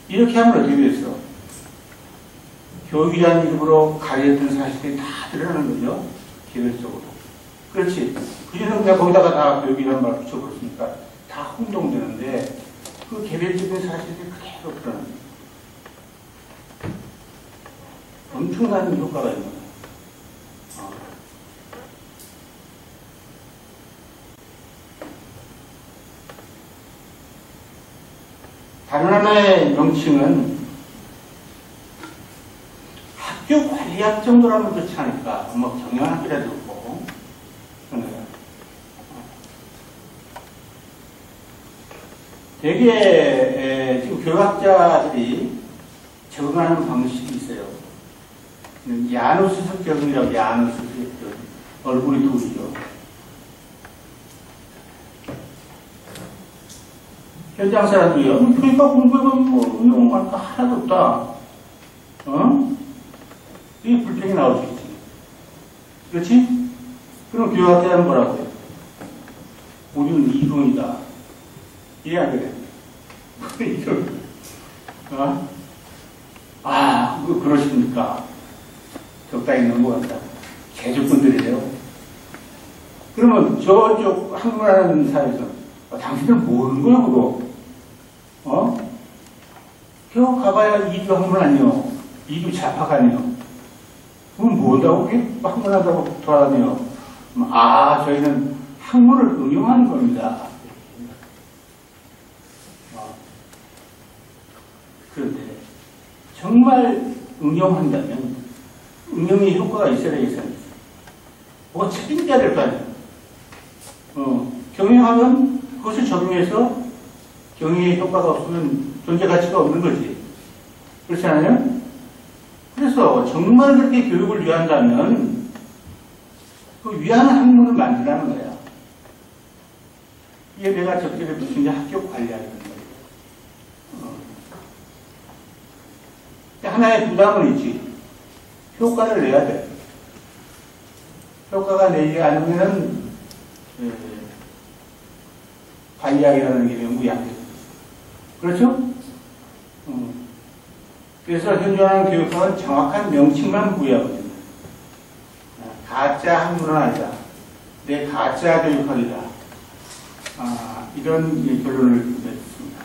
이렇게 하면 어떻게 되겠어? 교육이라는 이름으로 가려진 사실이 다 드러나는 거죠. 개별적으로. 그렇지. 그전에 그냥 거기다가 다 교육이라는 말 붙여버렸으니까 다 혼동되는데 그 개별적인 사실이 그대로 드러나는 거예요. 엄청난 효과가 있는 거예요. 다른 하나의 명칭은 학교 관리학 정도라면 그렇지 않을까. 뭐 경영학이라도 있고. 되게 지금 교육학자들이 적응하는 방식이 있어요. 야누스적 적응이라고 야누스적 적응. 얼굴이 둘이죠. 현장 사람들이요. 그러니까 공부해보면 뭐 응용할 거 하나도 없다. 어? 이게 불평이 나올 수 있지. 그렇지? 그럼 교육학자는 뭐라고 해요? 우리는 이론이다. 이해 안 그래? 이론. 어? 아, 그러십니까? 적당히 넘어간다. 개조꾼들이래요. 그러면 저쪽 한국이라는 사회에서 당신들 모르는 거야, 그거? 어? 겨우 가봐야 2주 학문 아니요. 2주 자파가 아니요. 그럼 뭐다고 학문하다고 돌아다녀요? 아, 저희는 학문을 응용하는 겁니다. 그런데 정말 응용한다면 응용의 효과가 있어야 되겠어요. 뭐가 책임져야 될 거 아니에요. 경영하면 그것을 적용해서 경영의 효과가 없으면 존재 가치가 없는 거지. 그렇지 않아요? 그래서 정말 그렇게 교육을 위한다면 그 위한 학문을 만들라는 거야. 이게 내가 적절히 무슨 학교 관리하는 거예요. 하나의 부담은 있지. 효과를 내야 돼. 효과가 내지 않으면 관리학이라는 게 무양해. 그렇죠? 그래서 현존하는 교육학은 정확한 명칭만 부여하거든요. 가짜 학문은 아니다. 내 가짜 교육학이다. 이런 결론을 내렸습니다.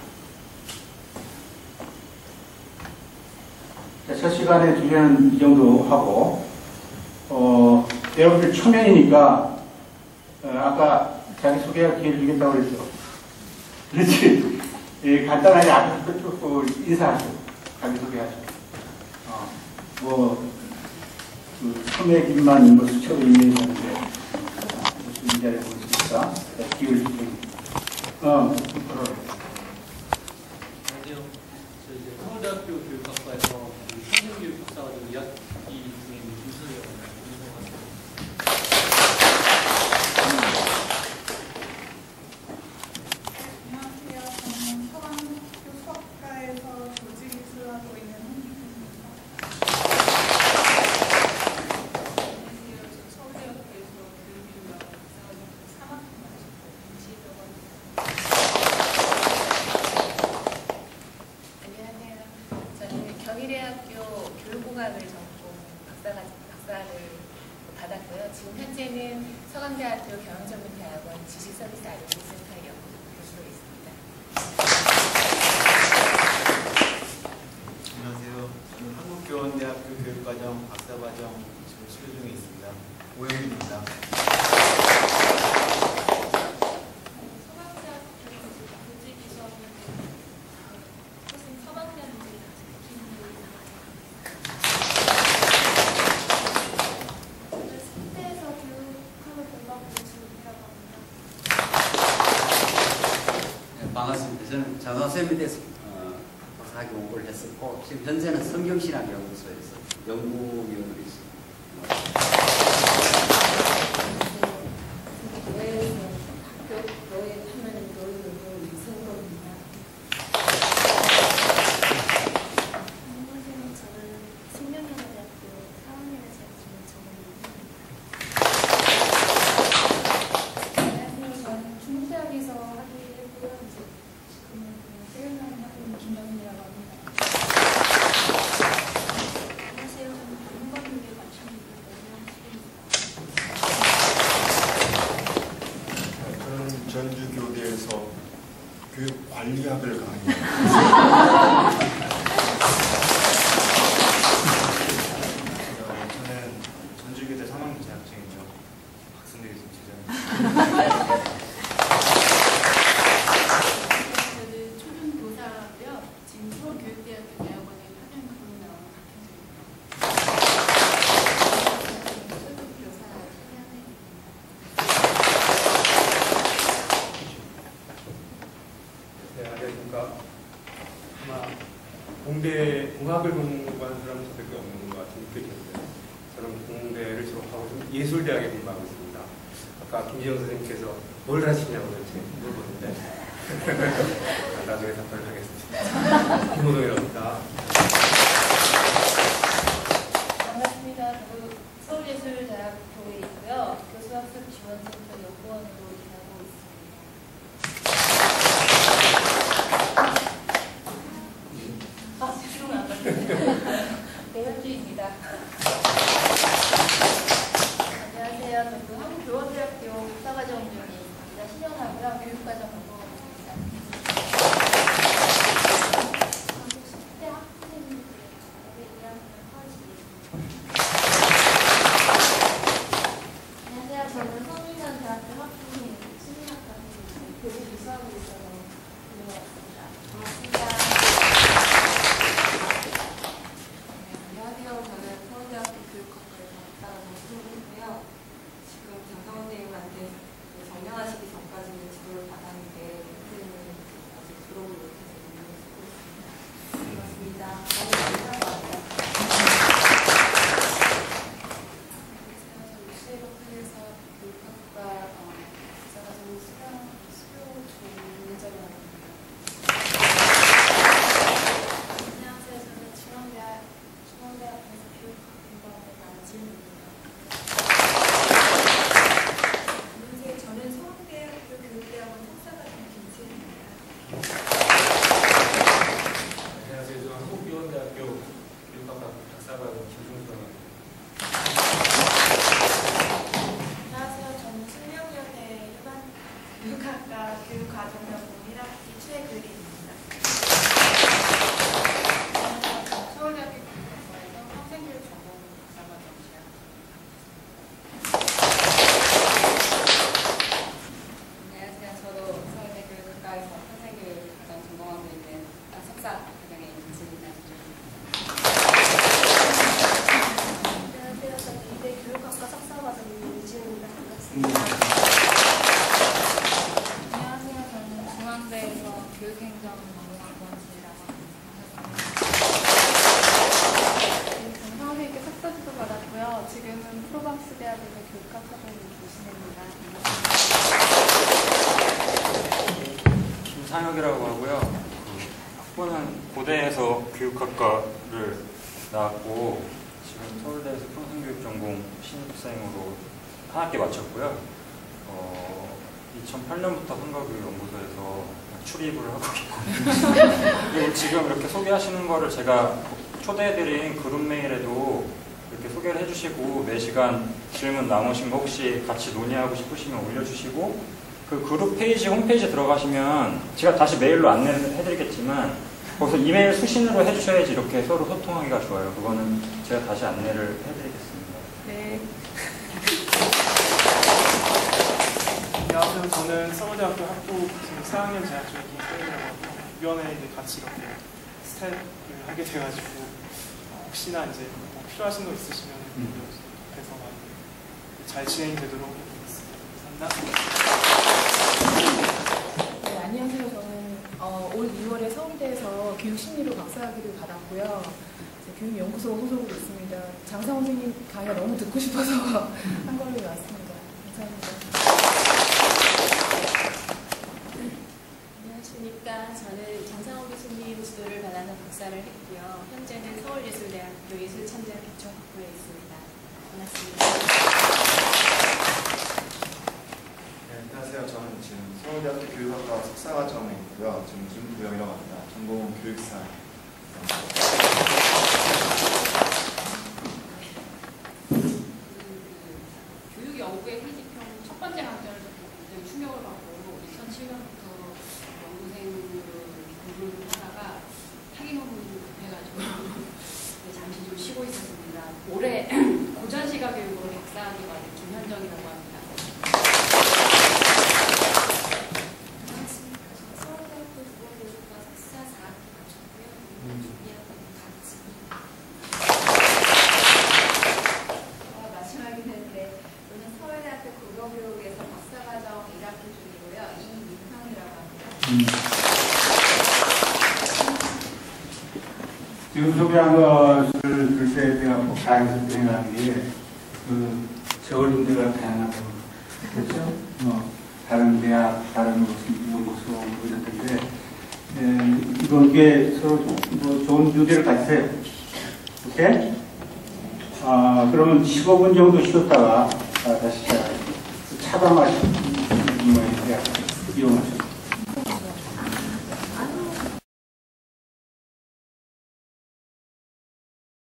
자, 첫 시간에 주제는 이 정도 하고, 여러분들 초면이니까, 아까 자기소개할 기회를 주겠다고 그랬죠. 그렇지. 예, 간단하게 앞에서 쭉 인사하시고, 자기소개하시고. 처음에 길만 뭐 수첩을 인내했는데, 무슨 인자를 보겠습니까? 기회를 주십니다. 안녕하세요. 저 이제 서울대학교 교육학과에서 평생교육 박사과정 2학기 중에 김수혁입니다. 안녕하세요. 저는 서강대학교 수학과에서 조직기술하고 있는 홍기표입니다. 안녕하세요. 저 서울대학교에서 교육인과 박사과정 3학기 마치고 임시병원. 안녕하세요. 저는 경희대학교 교육공학을 전공 박사를 받았고요. 지금 현재는 서강대학교 경영전문대학원 지식서비스 알림센터 교수로 있습니다. 안녕하세요. 저는 한국교원대학교 교육과정 박사과정 지금 수료 중에 있습니다. 오영민입니다. 반갑습니다. 저는 자동화시험에 대해서 박사학위 공부를 했었고 지금 현재는 성경신학연구소에서 연구위원으로 있습니다. 안녕하세요. 학교를 강의합니다. 저는 전주교대 3학년 재학 중이죠. 학생들이 좀 제자입니다. 저는 초중교사고요. 지금 서울교육대학교 대학원에 8년 근무 나온 박현주입니다. 초중교사 7년에 네, 안녕하십니까. 아마 공학을 공부하는 사람은 저밖에 없는 것 같은 느낌인데 저는 공대를 졸업하고 좀 예술대학에 공부하고 있습니다. 아까 김지영 선생님께서 뭘 하시냐고 이렇게 물어보는데 나중에 답변을 하겠습니다. 김호동이라고 합니다. 반갑습니다. 저도 서울예술대학교에 있고요. 교수학습 지원센터 연구원으로 일하고 있습니다. 죄송합니다. 네, 현주입니다. 안녕하세요. 저도 한국교원대학교 박사과정 중에 있습니다. 신현하고요. 교육과정 전공하고 있습니다. 10대 학부모님들 2학년 안녕하세요. 저는 서울대학교 학부모 심리학과에 교수 교수하고 있어서 들어왔습니다. 반갑습니다. 안녕하세요. 저는 서울대학교 교육학과에서 박사과정 수료했고요. 지금 장성원 선생님한테 정년하시기 전까지는 지도를 받았는데 선생님은 아직 졸업을 못해서 일을 쓰고 있습니다. 반갑습니다. 감사합니다. 유시대학교에서 교육학과 박사과정 수료 중점을 하고 있습니다. 안녕하세요. 저는 중앙대학에서 교육학 공부하고 있는 안지은입니다. 안녕하세요. 저는 서울대학교 교육대학원 석사과정 김지은입니다. 안녕하세요. 저는 한국교원대학교 교육학과 박사과정 김종수입니다. 안녕하세요. 저는 숙명여대 일반 교육학과 교육과정연구원 1학기 최글리입니다. 서울대학교 교육학과에서 평생교육 전공 박사과정 재학 안녕하세요. 저도 서울대 교육학과에서 평생교육 과정 전공하고 있는 석사 과정에 김진입니다. 안녕하세요. 저는 이대 교육학과 석사과정 윤지은입니다. 반갑습니다. 안녕하세요. 저는 중앙대에서 교육행정전공학번 지라고 합니다. 저는 서울대학교 석사지도 받았고요. 지금은 프로방스 대학에서 교육학 과정을 교신입니다. 김상혁이라고 하고요. 학부는 고대에서 교육학과를 나왔고 지금 서울대에서 평생교육 전공 신입생으로 한 학기 마쳤고요. 2008년부터 한국교육연구소에서 출입을 하고 있고 그리고 지금 이렇게 소개하시는 거를 제가 초대해드린 그룹 메일에도 이렇게 소개를 해주시고 매시간 질문 남으신 거 혹시 같이 논의하고 싶으시면 올려주시고 그 그룹 페이지 홈페이지 들어가시면 제가 다시 메일로 안내를 해드리겠지만 거기서 이메일 수신으로 해주셔야지 이렇게 서로 소통하기가 좋아요. 그거는 제가 다시 안내를 해드리겠습니다. 네. 안녕하세요. 저는 서울대학교 학부 지금 4학년 재학 중인 김소희라고 하고 위원회에 이제 같이 이렇게 스텝을 하게 돼가지고 혹시나 이제 뭐 필요하신 거 있으시면 그래서 잘 진행되도록 해보겠습니다. 감사합니다. 네, 안녕하세요. 저는 올 2월에 서울대에서 교육심리로 박사학위를 받았고요. 교육연구소 소속으로 있습니다. 장상원 선생님 강의가 너무 듣고 싶어서 한 걸로 왔습니다. 감사합니다. 안녕하십니까. 저는 장상원 교수님 지도를 받아서 박사를 했고요. 현재는 서울예술대학교 예술천재학 교총학부에 있습니다. 반갑습니다. 네, 안녕하세요. 저는 지금 서울대학교 교육학과 석사과정에 있고요. 지금 김구영이라고 합니다. 전공은 교육사. 교육 연구의 회집형 첫 번째 강좌를 듣고 굉장히 충격을 받고 2007년부터 연구생으로 이렇게 올해 고전시가 교육으로 박사학위 받은 김현정이라고 합니다. 반갑습니다. 저는 서울대학교 국어교육과 석사 4학기 마쳤고요. 준비하고 있는 박지입니다. 마지막이는 저는 서울대학교 국어교육에서 박사과정 1학기 중이고요. 이민평이라고 합니다. 지금 소개한 것을 들 때 내가 꼭 자연스럽게 생각하는 게, 저울림대가 다양하다고. 그렇죠? 다른 대학, 다른 무슨 연구소, 이런 데인데, 이번 기회에 서로 좋은 주제를 가지세요. 오케이? 그러면 15분 정도 쉬었다가, 다시 시작하겠습니다. 차단 마시는 분을 이용하셔서.